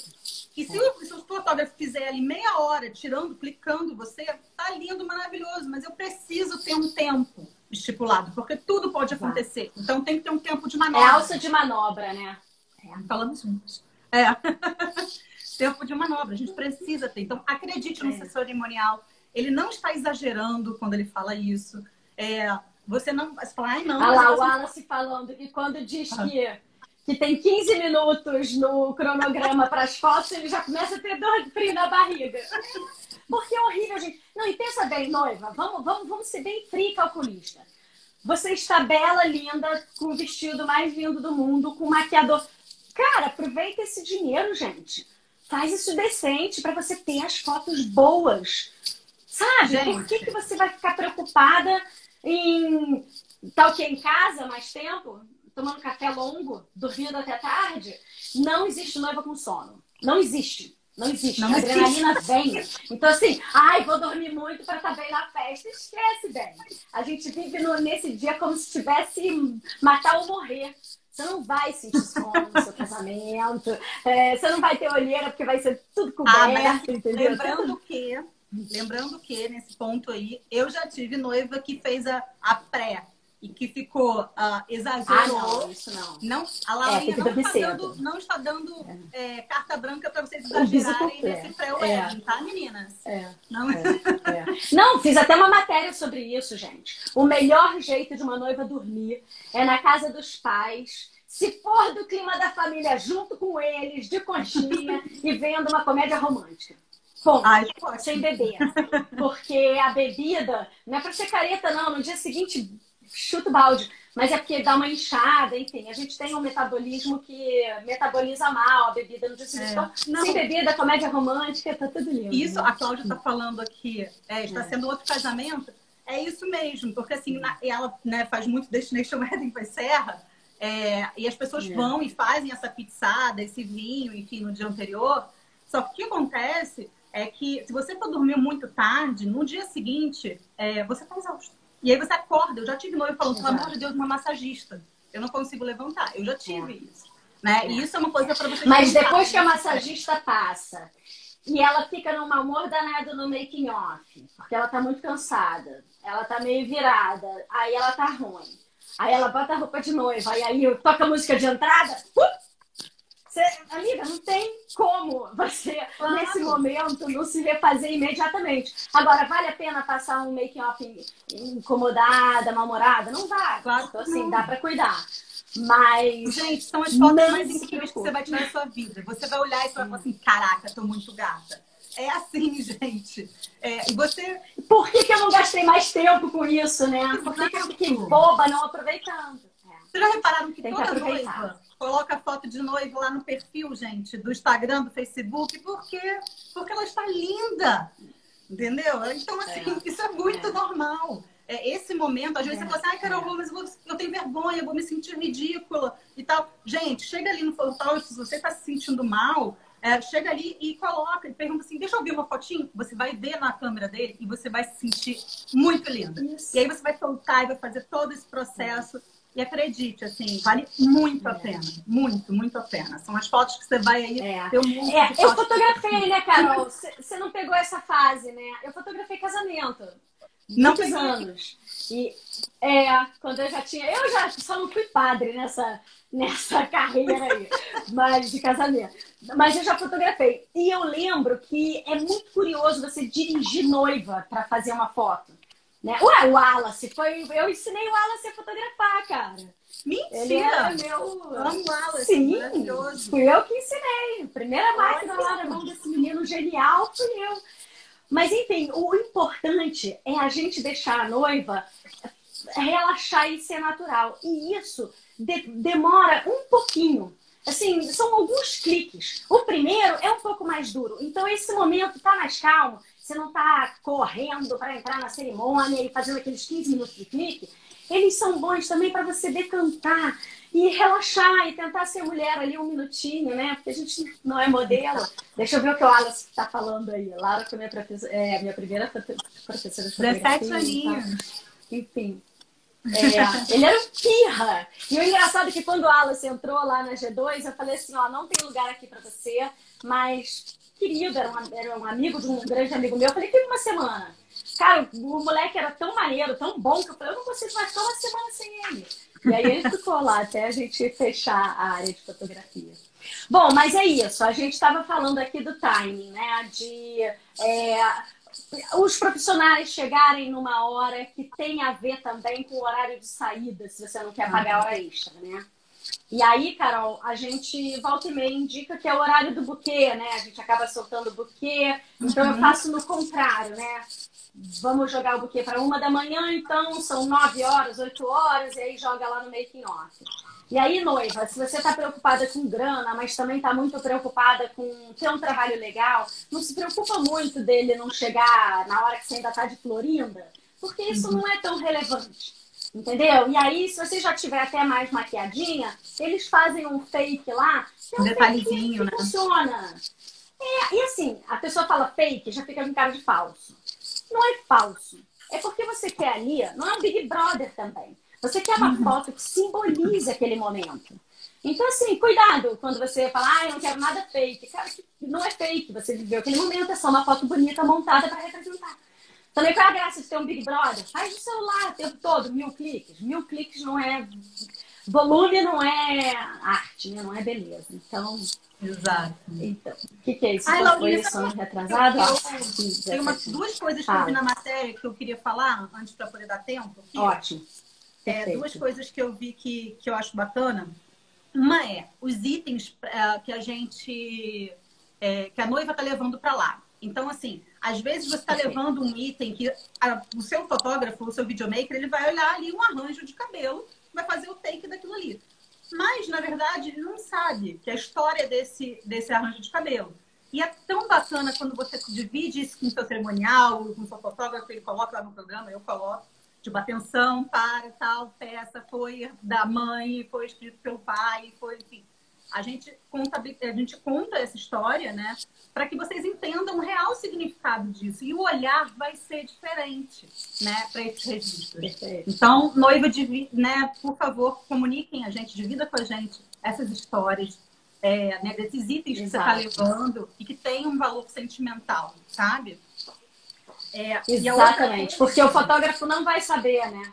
E se o fotógrafo fizer ali meia hora, tirando, clicando você, tá lindo, maravilhoso. Mas eu preciso ter um tempo estipulado, porque tudo pode acontecer. Então tem que ter um tempo de manobra. É alça de manobra, né? Falamos juntos. Tempo de manobra, a gente precisa ter. Então, acredite no seu cerimonial. Ele não está exagerando quando ele fala isso. Você não... Você fala, ai, não. Olha lá, o Wallace falando que quando diz que tem 15 minutos no cronograma para as fotos, ele já começa a ter dor de frio na barriga. Porque é horrível, gente. Não, e pensa bem, noiva, vamos ser bem fria e calculista. Você está bela, linda, com o vestido mais lindo do mundo, com maquiador. Cara, aproveita esse dinheiro, gente. Faz isso decente para você ter as fotos boas. Sabe? Gente. Por que você vai ficar preocupada em estar o quê? Em casa mais tempo? Tomando café longo? Dormindo até tarde? Não existe noiva com sono. Não existe. Não existe. A adrenalina vem. Então, assim, ai, vou dormir muito para estar bem na festa. Esquece, bem. A gente vive nesse dia como se tivesse matar ou morrer. Você não vai sentir sono no seu casamento. Você não vai ter olheira porque vai ser tudo coberto, entendeu? Lembrando que, nesse ponto aí, eu já tive noiva que fez a pré e que ficou, exagerou. Não, isso não. A Laurinha não está dando carta branca para vocês exagerarem nesse pré-wedding, tá, meninas? Não, fiz até uma matéria sobre isso, gente. O melhor jeito de uma noiva dormir é na casa dos pais, se for do clima da família, junto com eles, de conchinha e vendo uma comédia romântica. Bom, sem beber. Porque a bebida não é pra ser careta, não. No dia seguinte, chuta o balde. Mas é porque dá uma inchada, enfim. A gente tem um metabolismo que metaboliza mal a bebida no dia seguinte. Então, sem bebida, comédia romântica, tá tudo lindo. Isso, a Cláudia tá falando aqui, está sendo outro casamento. É isso mesmo, porque assim, ela faz muito Destination Wedding para Serra. E as pessoas vão e fazem essa pizzada, esse vinho, enfim, no dia anterior. Só que o que acontece é que se você for dormir muito tarde, no dia seguinte, você tá exausto. E aí você acorda. Eu já tive noiva falando, pelo amor de Deus, uma massagista. Eu não consigo levantar. Eu já tive isso. Né? E isso é uma coisa para você... Mas depois que a massagista passa e ela fica num mau humor danado no making off, porque ela tá muito cansada, ela tá meio virada, aí ela tá ruim. Aí ela bota a roupa de noiva, e aí toca a música de entrada, amiga, não tem como você, nesse momento, não se refazer imediatamente. Agora, vale a pena passar um making-off incomodada, mal-humorada? Não dá. Claro, então, assim, dá pra cuidar. Mas, gente, são as fotos mais incríveis que você vai tirar na sua vida. Você vai olhar e vai falar assim, caraca, tô muito gata. É assim, gente. E você... Por que eu não gastei mais tempo com isso, né? Por que eu fiquei boba não aproveitando? Vocês já repararam que toda noiva coloca a foto de noiva lá no perfil, gente, do Instagram, do Facebook, porque ela está linda, entendeu? Então, assim, isso é muito normal. Esse momento, às vezes você fala assim, ai, Carol, mas eu tenho vergonha, eu vou me sentir ridícula e tal. Gente, chega ali no portal, se você está se sentindo mal, chega ali e coloca, e pergunta assim, deixa eu ver uma fotinho. Você vai ver na câmera dele e você vai se sentir muito linda. Isso. E aí você vai soltar e vai fazer todo esse processo. E acredite, assim, vale muito a pena. Muito, muito a pena. São as fotos que você vai aí ter um mundo de eu fotografei, né, Carol? Você não pegou essa fase, né? Eu fotografei casamento. Muitos anos. E quando eu já tinha... Eu já só não fui padre nessa carreira aí, mas de casamento. Mas eu já fotografei. E eu lembro que é muito curioso você dirigir noiva para fazer uma foto. Né? Ué, o Wallace eu ensinei o Wallace a fotografar, cara. Mentira! Ele era meu... Amo o Wallace, sim, maravilhoso. Fui eu que ensinei. A primeira máquina lá na mão desse menino genial fui eu. Mas, enfim, o importante é a gente deixar a noiva relaxar e ser natural. E isso demora um pouquinho. Assim, são alguns cliques. O primeiro é um pouco mais duro. Então, esse momento tá mais calmo. Você não tá correndo para entrar na cerimônia e fazendo aqueles 15 minutos de clique. Eles são bons também para você decantar e relaxar e tentar ser mulher ali um minutinho, né? Porque a gente não é modelo. Deixa eu ver o que o Alice está falando aí. Laura foi minha primeira professora de fotografia. 17 aninhos. Enfim. Ele era um pirra. E o engraçado é que quando o Alice entrou lá na G2, eu falei assim, ó, não tem lugar aqui para você, mas... querido, era um amigo de um grande amigo meu. Eu falei, fica uma semana. Cara, o moleque era tão maneiro, tão bom, que eu falei, eu não consigo mais ficar uma semana sem ele. E aí ele ficou lá até a gente fechar a área de fotografia. Bom, mas é isso. A gente estava falando aqui do timing, né? Os profissionais chegarem numa hora que tem a ver também com o horário de saída, se você não quer pagar hora extra, né? E aí, Carol, a gente volta e meia indica que é o horário do buquê, né? A gente acaba soltando o buquê. Então, eu faço no contrário, né? Vamos jogar o buquê para 1 da manhã, então são 9 horas, 8 horas, e aí joga lá no making off. E aí, noiva, se você está preocupada com grana, mas também está muito preocupada com ter um trabalho legal, não se preocupa muito dele não chegar na hora que você ainda está de florinda, porque isso não é tão relevante. Entendeu? E aí, se você já tiver até mais maquiadinha, eles fazem um fake lá, que é um detalhezinho, fake né? que funciona. E assim, a pessoa fala fake, já fica com cara de falso. Não é falso. É porque você quer ali, não é um Big Brother também. Você quer uma foto que simbolize aquele momento. Então, assim, cuidado quando você fala, ah, eu não quero nada fake. Cara, não é fake. Você viveu aquele momento, é só uma foto bonita montada para representar. Também qual é a graça de ter um Big Brother? Faz no celular o tempo todo, 1000 cliques. 1000 cliques não é... Volume não é arte, né? Não é beleza. Então... Exato. Então, o que é isso? Ai, Laurinha, Foi retrasado? Tem duas coisas que eu vi na matéria que eu queria falar antes para poder dar tempo. Aqui. Ótimo. Duas coisas que eu vi que eu acho bacana. Uma é os itens que a gente... que a noiva tá levando para lá. Então, assim, às vezes você está levando um item que o seu fotógrafo, o seu videomaker, ele vai olhar ali um arranjo de cabelo, vai fazer o take daquilo ali. Mas, na verdade, ele não sabe que a história desse arranjo de cabelo. E é tão bacana quando você divide isso com o seu cerimonial, com o seu fotógrafo, ele coloca lá no programa, eu coloco, tipo, atenção, para, tal, peça, foi da mãe, foi escrito pelo pai, foi, enfim. A gente conta essa história, né? Para que vocês entendam o real significado disso. E o olhar vai ser diferente, né? Para esses registros. Perfeito. Então, noiva, né? Por favor, comuniquem a gente, divida com a gente essas histórias, né? Desses itens que você está levando e que tem um valor sentimental, sabe? Exatamente, porque o fotógrafo não vai saber, né?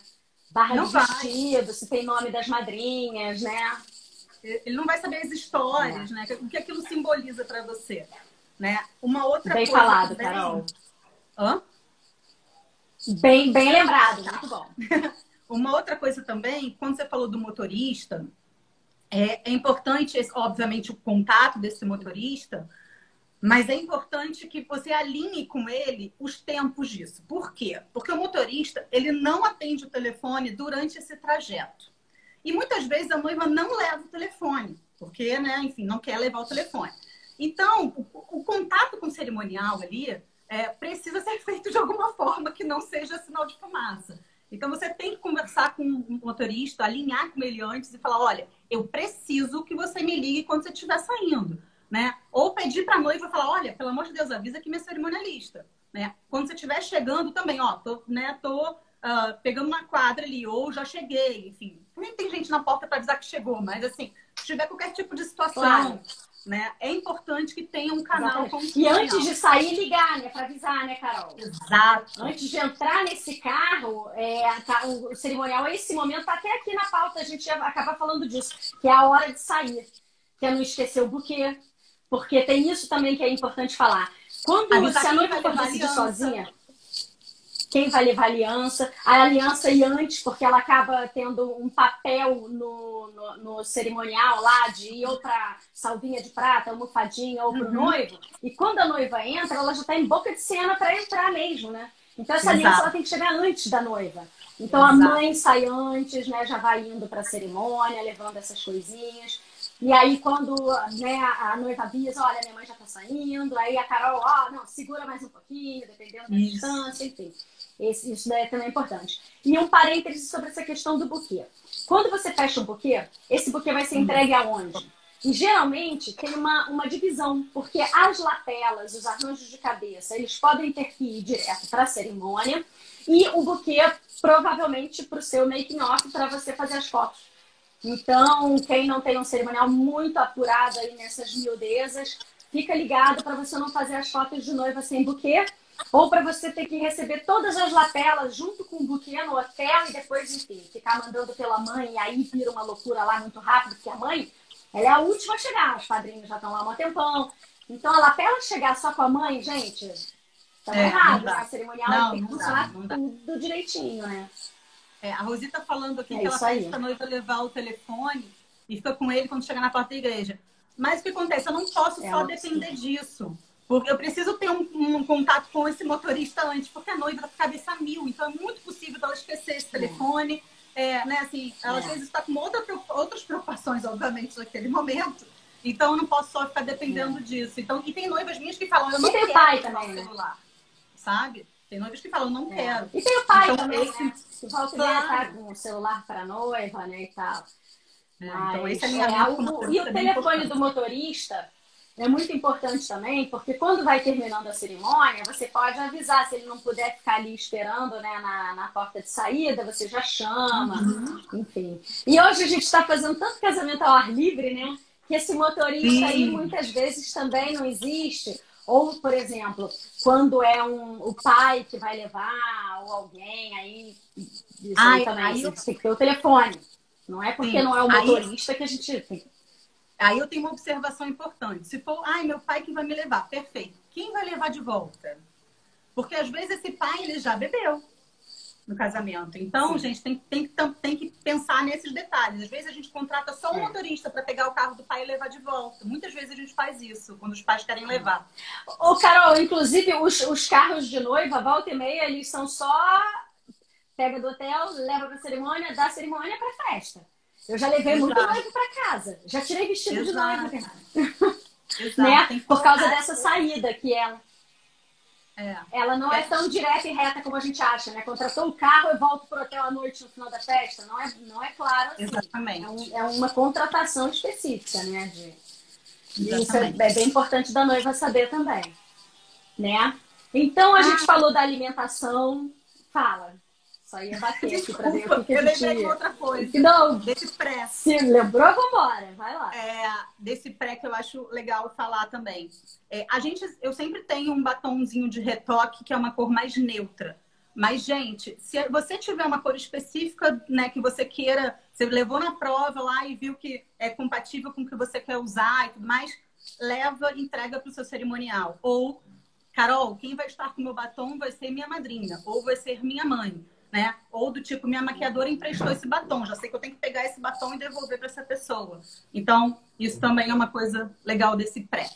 Barra de vestido, se tem nome das madrinhas, né? Ele não vai saber as histórias, né? O que aquilo simboliza para você, né? Uma outra bem coisa falado, também... Carol. Hã? Bem lembrado, muito bom. Uma outra coisa também, quando você falou do motorista, é importante, obviamente, o contato desse motorista, mas é importante que você alinhe com ele os tempos disso. Por quê? Porque o motorista, ele não atende o telefone durante esse trajeto. E muitas vezes a noiva não leva o telefone, porque, né, enfim, não quer levar o telefone. Então, o contato com o cerimonial ali precisa ser feito de alguma forma que não seja sinal de fumaça. Então, você tem que conversar com o motorista, alinhar com ele antes e falar, olha, eu preciso que você me ligue quando você estiver saindo, né? Ou pedir para a noiva falar, olha, pelo amor de Deus, avisa aqui minha cerimonialista, né? Quando você estiver chegando também, ó, tô pegando uma quadra ali, ou já cheguei, enfim. Nem tem gente na porta para avisar que chegou, mas assim, se tiver qualquer tipo de situação, né? É importante que tenha um canal com E antes de sair, ligar, né? Para avisar, né, Carol? Exato. Antes de entrar nesse carro, o cerimonial, esse momento, tá até aqui na pauta, a gente acaba falando disso, que é a hora de sair. Que é não esquecer o buquê, porque tem isso também que é importante falar. Se a noiva for decidir sozinha, quem vai levar a aliança e antes, porque ela acaba tendo um papel no cerimonial lá de ir ou para salvinha de prata, almofadinha ou pro noivo. E quando a noiva entra, ela já está em boca de cena para entrar mesmo, né? Então essa aliança ela tem que chegar antes da noiva. Então a mãe sai antes, né? Já vai indo para a cerimônia, levando essas coisinhas. E aí, quando, né, a noiva avisa, olha, minha mãe já tá saindo, aí a Carol, não, segura mais um pouquinho, dependendo da distância, enfim. Isso daí também é importante. E um parêntese sobre essa questão do buquê. Quando você fecha um buquê, esse buquê vai ser entregue aonde? E geralmente tem uma divisão, porque as lapelas, os arranjos de cabeça, eles podem ter que ir direto para a cerimônia e o buquê provavelmente para o seu making off para você fazer as fotos. Então, quem não tem um cerimonial muito apurado aí nessas miudezas, fica ligado para você não fazer as fotos de noiva sem buquê, ou para você ter que receber todas as lapelas junto com o buquê no hotel e depois, enfim, ficar mandando pela mãe e aí vira uma loucura lá muito rápido, porque a mãe, ela é a última a chegar, os padrinhos já estão lá há um tempão. Então, a lapela chegar só com a mãe, gente, tá errado, né? A cerimonial tem que funcionar tudo direitinho, né? A Rosita falando aqui que ela pede pra noiva levar o telefone e fica com ele quando chega na porta da igreja. Mas o que acontece? Eu não posso só depender disso. Porque eu preciso ter um contato com esse motorista antes, porque a noiva está com a cabeça a mil. Então, é muito possível ela esquecer esse telefone. Né, assim, ela às vezes está com outras preocupações, obviamente, naquele momento. Então, eu não posso só ficar dependendo disso. Então, e tem noivas minhas que falam, eu não quero pai levar também, o celular. Sabe? Tem noivas que falam, não quero. E tem o pai então, também, né? Que volta e meia claro. tá com o celular para a noiva, né, e tal. Então, esse é e o telefone do motorista é muito importante também, porque quando vai terminando a cerimônia, você pode avisar, se ele não puder ficar ali esperando, né, na porta de saída, você já chama, enfim. E hoje a gente está fazendo tanto casamento ao ar livre, né, que esse motorista aí muitas vezes também não existe. Ou, por exemplo, quando é o pai que vai levar, ou alguém, aí isso aí também, você tem que ter o telefone. Não é porque não é o motorista que a gente tem. Aí eu tenho uma observação importante. Se for, meu pai que vai me levar, perfeito. Quem vai levar de volta? Porque às vezes esse pai, ele já bebeu no casamento. Então, gente, tem que pensar nesses detalhes. Às vezes a gente contrata só um motorista para pegar o carro do pai e levar de volta. Muitas vezes a gente faz isso, quando os pais querem levar. Ô, Carol, inclusive os carros de noiva, volta e meia, eles são só... Pega do hotel, leva pra cerimônia, da cerimônia pra festa. Eu já levei muito noivo pra casa. Já tirei vestido de noiva, né? Por causa dessa saída que ela não é tão direta e reta como a gente acha, né? Contratou o carro e volta pro hotel à noite no final da festa. Não é claro assim. Exatamente. É uma contratação específica, né? Isso é bem importante da noiva saber também, né? Então a gente falou da alimentação. Fala. Só ia bater aqui pra ver o que a gente... Eu lembrei de outra coisa. Não, desse pré. Se lembrou, vambora. Vai lá. Desse pré que eu acho legal falar também. Eu sempre tenho um batonzinho de retoque que é uma cor mais neutra. Mas, gente, se você tiver uma cor específica, né, que você queira... Você levou na prova lá e viu que é compatível com o que você quer usar e tudo mais, leva e entrega para o seu cerimonial. Ou, Carol, quem vai estar com o meu batom vai ser minha madrinha. Ou vai ser minha mãe. Né? Ou do tipo, minha maquiadora emprestou esse batom, já sei que eu tenho que pegar esse batom e devolver para essa pessoa. Então, isso também é uma coisa legal desse pré.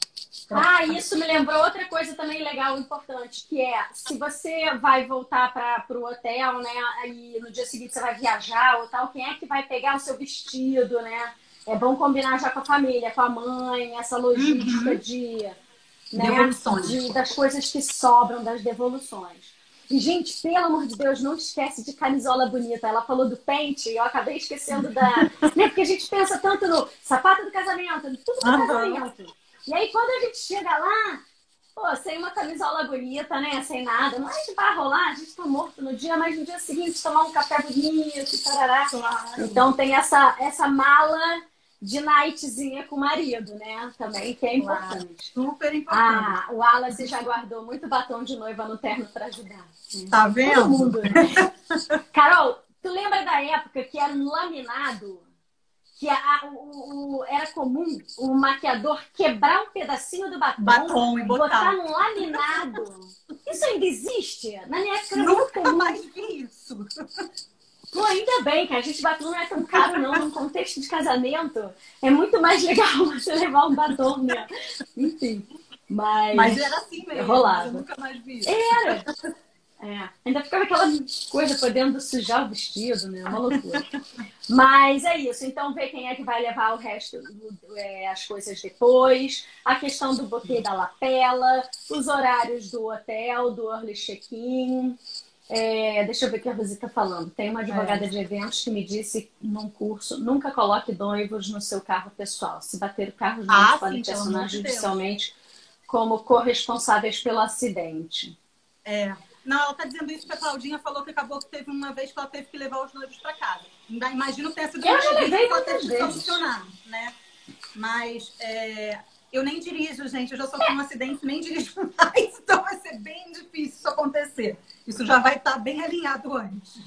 Isso me lembrou outra coisa também legal, importante, que é, se você vai voltar para o hotel, né, e no dia seguinte você vai viajar ou tal, quem é que vai pegar o seu vestido, né? É bom combinar já com a família, com a mãe, essa logística das coisas que sobram, das devoluções. E, gente, pelo amor de Deus, não esquece de camisola bonita. Ela falou do pente e eu acabei esquecendo né? Porque a gente pensa tanto no sapato do casamento, tudo do casamento. E aí, quando a gente chega lá, sem uma camisola bonita, né? Sem nada, não é que vai rolar, a gente tá morto no dia, mas no dia seguinte tomar um café bonito, tarará. Claro. Então tem essa mala de nightzinha com o marido, né? Também, que é importante. Super importante. O Wallace já guardou muito batom de noiva no terno para ajudar. Tá vendo? Todo mundo, né? Carol, tu lembra da época que era um laminado? Que era comum o maquiador quebrar um pedacinho do batom e botar num laminado. Isso ainda existe? Na minha época era nunca mais vi isso. Pô, ainda bem que a gente batom não é tão caro, não. Num contexto de casamento, é muito mais legal você levar um batom, né? Enfim. Mas era assim mesmo. Rolava. Eu nunca mais vi isso. Era. Ainda ficava aquela coisa podendo sujar o vestido, né? Uma loucura. Mas é isso. Então, ver quem é que vai levar o resto, as coisas depois. A questão do buquê da lapela. Os horários do hotel, do early check-in. Deixa eu ver o que a Rosi está falando. Tem uma advogada de eventos que me disse num curso: nunca coloque noivos no seu carro pessoal. Se bater o carro, os noivos podem te acionar judicialmente como corresponsáveis pelo acidente. Não, ela está dizendo isso porque a Claudinha falou que acabou que teve uma vez que ela teve que levar os noivos para casa. Imagino que tenha sido uma vez que ela teve que solucionar, né? Mas eu nem dirijo, gente. Eu já sofri um acidente, nem dirijo mais. Então vai ser bem difícil isso acontecer. Isso já vai estar bem alinhado antes.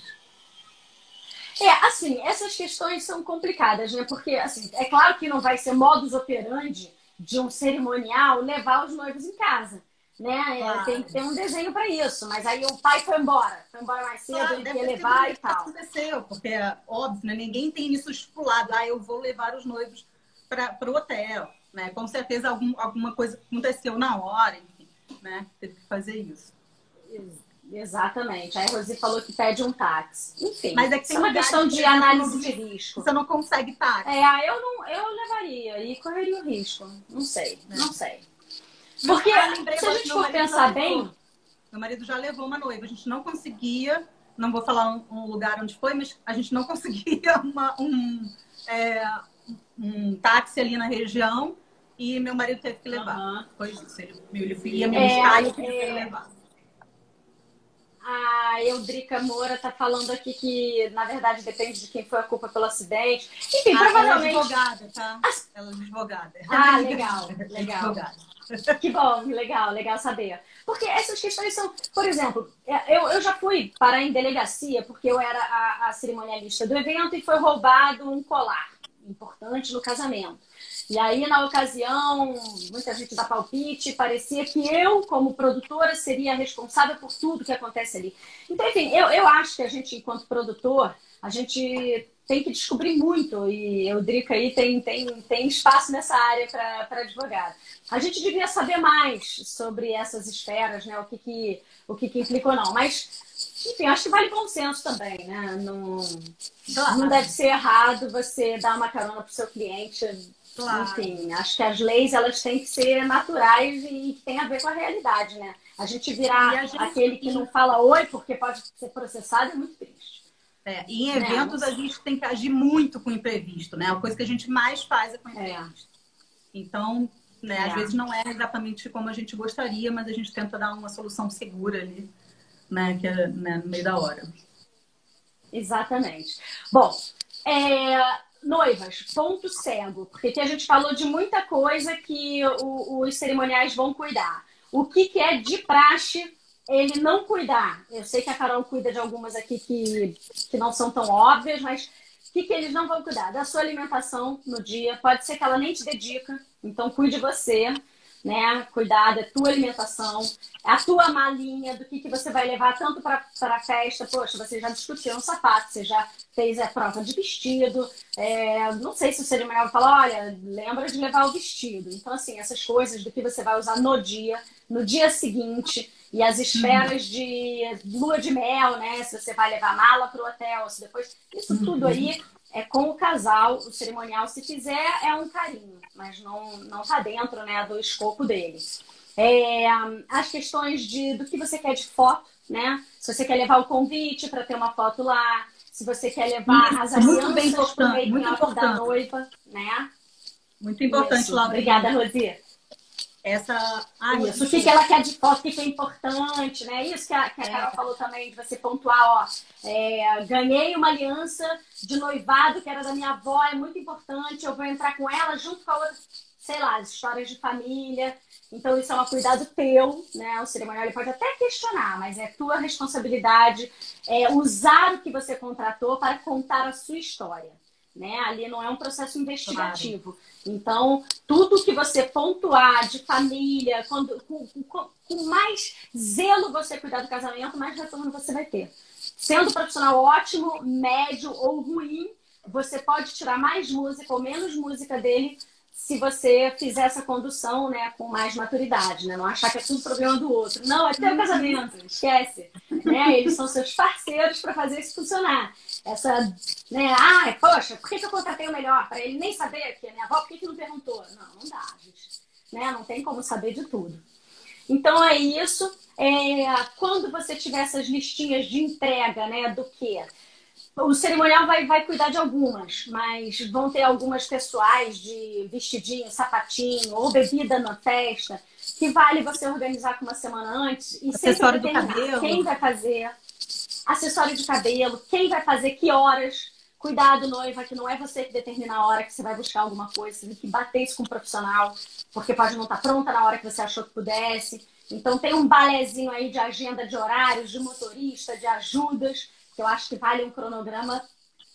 Assim, essas questões são complicadas, né? Porque, assim, é claro que não vai ser modus operandi de um cerimonial levar os noivos em casa. né? Claro. Tem que ter um desenho para isso. Mas aí o pai foi embora mais cedo, Claro, ele deve ia ter sido levar e isso que tal. aconteceu, porque é óbvio, né? Ninguém tem isso estipulado. Ah, eu vou levar os noivos para o hotel, né? Com certeza alguma coisa aconteceu na hora, enfim, né? Teve que fazer isso. Exatamente. Aí a Rosi falou que pede um táxi. Enfim, Mas é que isso é tem uma lugares, questão por de exemplo, análise de risco. você não consegue táxi. Eu levaria e correria o risco. Não sei, não sei. Não, Porque lembrei se a agora que gente meu for marido já pensar levou. bem, Meu marido já levou uma noiva. A gente não conseguia, não vou falar um lugar onde foi, mas a gente não conseguia um táxi ali na região e meu marido teve que levar. Foi isso. Ele ia me buscar e eu pedi para ele levar. a Eudrica Moura tá falando aqui que, na verdade, depende de quem foi a culpa pelo acidente. Enfim, provavelmente. Ela é advogada, tá? Ela é advogada. Legal, legal. Advogada. Que bom, legal saber. Porque essas questões são, por exemplo, eu já fui parar em delegacia porque eu era a cerimonialista do evento e foi roubado um colar importante no casamento. E aí, na ocasião, muita gente dá palpite, parecia que eu, como produtora, seria responsável por tudo que acontece ali. Então, enfim, eu acho que a gente, enquanto produtor, a gente tem que descobrir muito, e Eudrica aí tem espaço nessa área para advogado. A gente devia saber mais sobre essas esferas, né? O que implica ou não. Mas, enfim, acho que vale bom senso também, né? Não deve ser errado você dar uma carona para o seu cliente. Claro. Enfim, acho que as leis elas têm que ser naturais e que tem a ver com a realidade, né? A gente virar aquele que não fala oi porque pode ser processado é muito triste. E em eventos a gente tem que agir muito com o imprevisto, né? A coisa que a gente mais faz é com o imprevisto. Então, né, às vezes não é exatamente como a gente gostaria, mas a gente tenta dar uma solução segura ali, né? Que é, né, no meio da hora. Exatamente. Bom, noivas, ponto cego, porque aqui a gente falou de muita coisa que os cerimoniais vão cuidar. O que é de praxe ele não cuidar? Eu sei que a Carol cuida de algumas aqui que não são tão óbvias, mas o que eles não vão cuidar? Da sua alimentação no dia. Pode ser que ela nem te dedica, então cuide você, né? Cuidar da tua alimentação, a tua malinha, do que você vai levar tanto para a festa. Poxa, você já discutiu um sapato, você já fez a prova de vestido. Não sei se o cerimonial vai falar, olha, lembra de levar o vestido. Então, assim, essas coisas do que você vai usar no dia seguinte, e as esferas de lua de mel, né? Se você vai levar mala para o hotel, se depois... Isso tudo aí é com o casal, o cerimonial, se fizer, é um carinho, mas não tá dentro, né, do escopo deles. As questões do que você quer de foto, né? Se você quer levar o convite para ter uma foto lá, se você quer levar as alianças para o make-up da noiva, né? Muito importante, Laura. Obrigada, Rosi. Isso, o que ela quer de foto, o que é importante, né? Isso que a Carol falou também, de você pontuar, ganhei uma aliança de noivado que era da minha avó, é muito importante, eu vou entrar com ela junto com a outra, sei lá, as histórias de família. Então, isso é um cuidado teu, né? O cerimonial ele pode até questionar, mas é tua responsabilidade usar o que você contratou para contar a sua história. Né? Ali não é um processo investigativo. Claro. Então, tudo que você pontuar de família, com mais zelo você cuidar do casamento, mais retorno você vai ter. Sendo profissional ótimo, médio ou ruim, você pode tirar mais música ou menos música dele se você fizer essa condução, né, com mais maturidade, né? Não achar que é tudo problema do outro. Não, é teu casamento, esquece. Né? Eles são seus parceiros para fazer isso funcionar. Né? Poxa, por que eu contratei o melhor? Para ele nem saber que é minha avó, por que não perguntou? Não dá, gente. Né? Não tem como saber de tudo. Então é isso. Quando você tiver essas listinhas de entrega, né, do que? O cerimonial vai cuidar de algumas, mas vão ter algumas pessoais de vestidinho, sapatinho ou bebida na festa, que vale você organizar com uma semana antes e acessório do cabelo. Quem vai fazer, acessório de cabelo, quem vai fazer, que horas. Cuidado, noiva, que não é você que determina a hora que você vai buscar alguma coisa, você tem que bater isso com um profissional, porque pode não estar pronta na hora que você achou que pudesse. Então tem um balezinho aí de agenda de horários, de motorista, de ajudas, que eu acho que vale um cronograma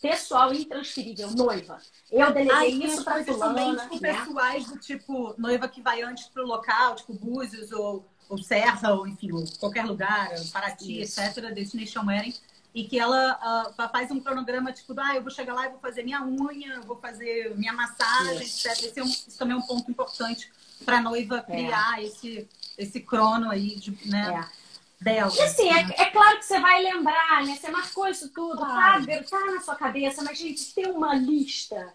pessoal e intransferível. Noiva, eu deleguei isso para fulana. Também, tipo, pessoais do tipo, noiva que vai antes pro local, tipo Búzios ou ou Serra, ou enfim, ou qualquer lugar, Paraty, etc., Destination Wedding, e que ela faz um cronograma tipo, eu vou chegar lá e vou fazer minha unha, eu vou fazer minha massagem, etc. Isso também é um ponto importante para a noiva criar esse crono aí, né? Dela. E assim, é claro que você vai lembrar, né? Você marcou isso tudo, tá na sua cabeça, mas, gente, tem uma lista.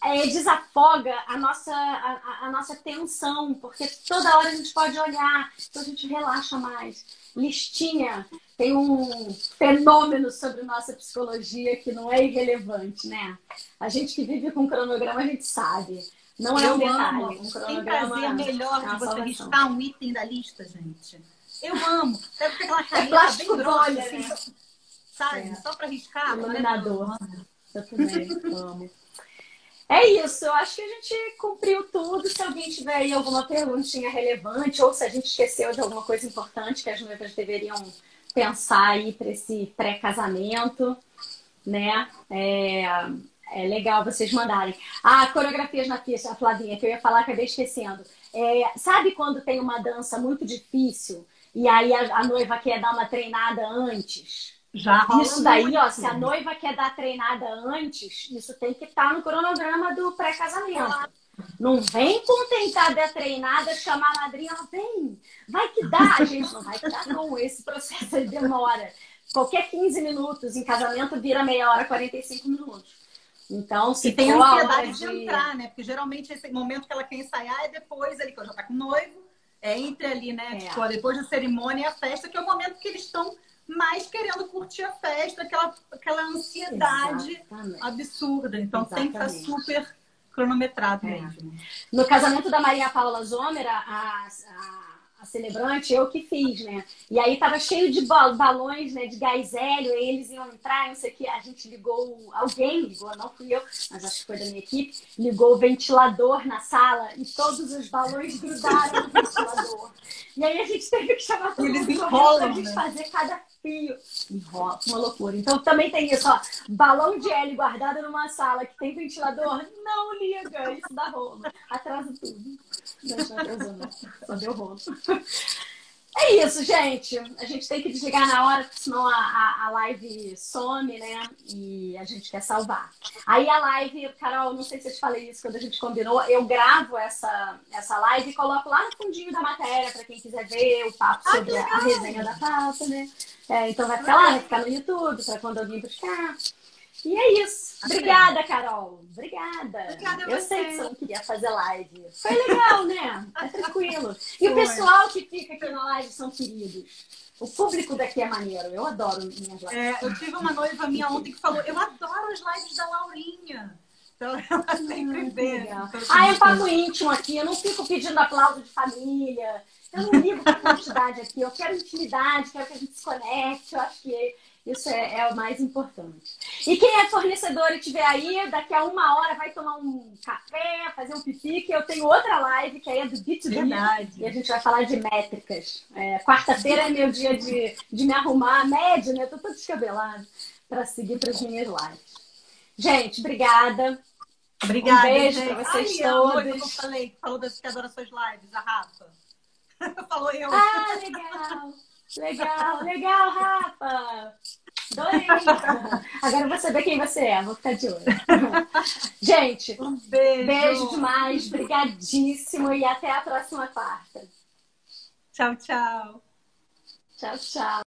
Desafoga a nossa tensão, porque toda hora a gente pode olhar, então a gente relaxa mais. Listinha tem um fenômeno sobre nossa psicologia que não é irrelevante, né? A gente que vive com cronograma, a gente sabe. Não é um detalhe. Um cronograma tem prazer melhor de você riscar um item da lista, gente. Eu amo. Deve ter aquela caneta bem grossa, né? Sabe? Só para riscar. Iluminador. Eu também amo. É isso, eu acho que a gente cumpriu tudo. Se alguém tiver aí alguma perguntinha relevante ou se a gente esqueceu de alguma coisa importante que as noivas deveriam pensar aí para esse pré-casamento, né? É legal vocês mandarem. Coreografias na pista, a Flavinha, que eu ia falar, acabei esquecendo. Sabe quando tem uma dança muito difícil e aí a noiva quer dar uma treinada antes? Já rola isso daí, ó, se a noiva quer dar treinada antes, isso tem que estar no cronograma do pré-casamento. Não vem com tentar dar treinada, chamar a madrinha, vem, vai que dá. A gente não vai que dar, não. Esse processo aí demora. Qualquer 15 minutos em casamento vira meia hora, 45 minutos. Então, se tem ansiedade de entrar, né? Porque geralmente esse momento que ela quer ensaiar é depois ali, quando já tá com o noivo, entre ali, né? Tipo, depois da cerimônia e a festa, que é o momento que eles estão mais querendo curtir a festa, aquela ansiedade absurda. Então tem que estar super cronometrado mesmo. No casamento da Maria Paula Zomer, a celebrante, eu que fiz, né? E aí tava cheio de balões, né? De gás hélio, e eles iam entrar, não sei o que. A gente ligou, alguém ligou, não fui eu, mas acho que foi da minha equipe, ligou o ventilador na sala e todos os balões grudaram no ventilador. E aí a gente teve que chamar todo mundo pra gente fazer cada fio. Enrola, uma loucura. Então também tem isso, ó. Balão de hélio guardado numa sala que tem ventilador, não liga, isso dá rolo. Atrasa tudo. Não atrasou, não. Só deu rolo. É isso, gente. A gente tem que desligar na hora, porque senão a live some, né? E a gente quer salvar. Aí a live, Carol, não sei se eu te falei isso quando a gente combinou, eu gravo essa live e coloco lá no fundinho da matéria para quem quiser ver o papo sobre a resenha da pauta, né? Então vai ficar lá, vai ficar no YouTube, para quando alguém buscar. E é isso. Obrigada, Carol. Obrigada. Eu sei que você não queria fazer live. Foi legal, né? É tranquilo. E o pessoal que fica aqui na live são queridos. O público daqui é maneiro. Eu adoro minhas lives. Eu tive uma noiva minha ontem que falou, eu adoro as lives da Laurinha. Então ela sempre vê. É um papo íntimo aqui. Eu não fico pedindo aplauso de família. Eu não ligo pra quantidade aqui. Eu quero intimidade, quero que a gente se conecte. Eu acho que isso é o mais importante. E quem é fornecedor e estiver aí, daqui a 1 hora vai tomar um café, fazer um pipi, que eu tenho outra live que aí é do B2B. E a gente vai falar de métricas. Quarta-feira é meu dia de me arrumar, média, né? Eu tô toda descabelada para seguir para as minhas lives. Gente, obrigada. Obrigada, um beijo para vocês todos. Eu falei, falou das que adora suas lives, a Rafa. Falou eu. Legal, Rafa! Adorei! Agora eu vou saber quem você é, vou ficar de olho. Gente, um beijo demais, brigadíssimo e até a próxima quarta. Tchau, tchau. Tchau, tchau.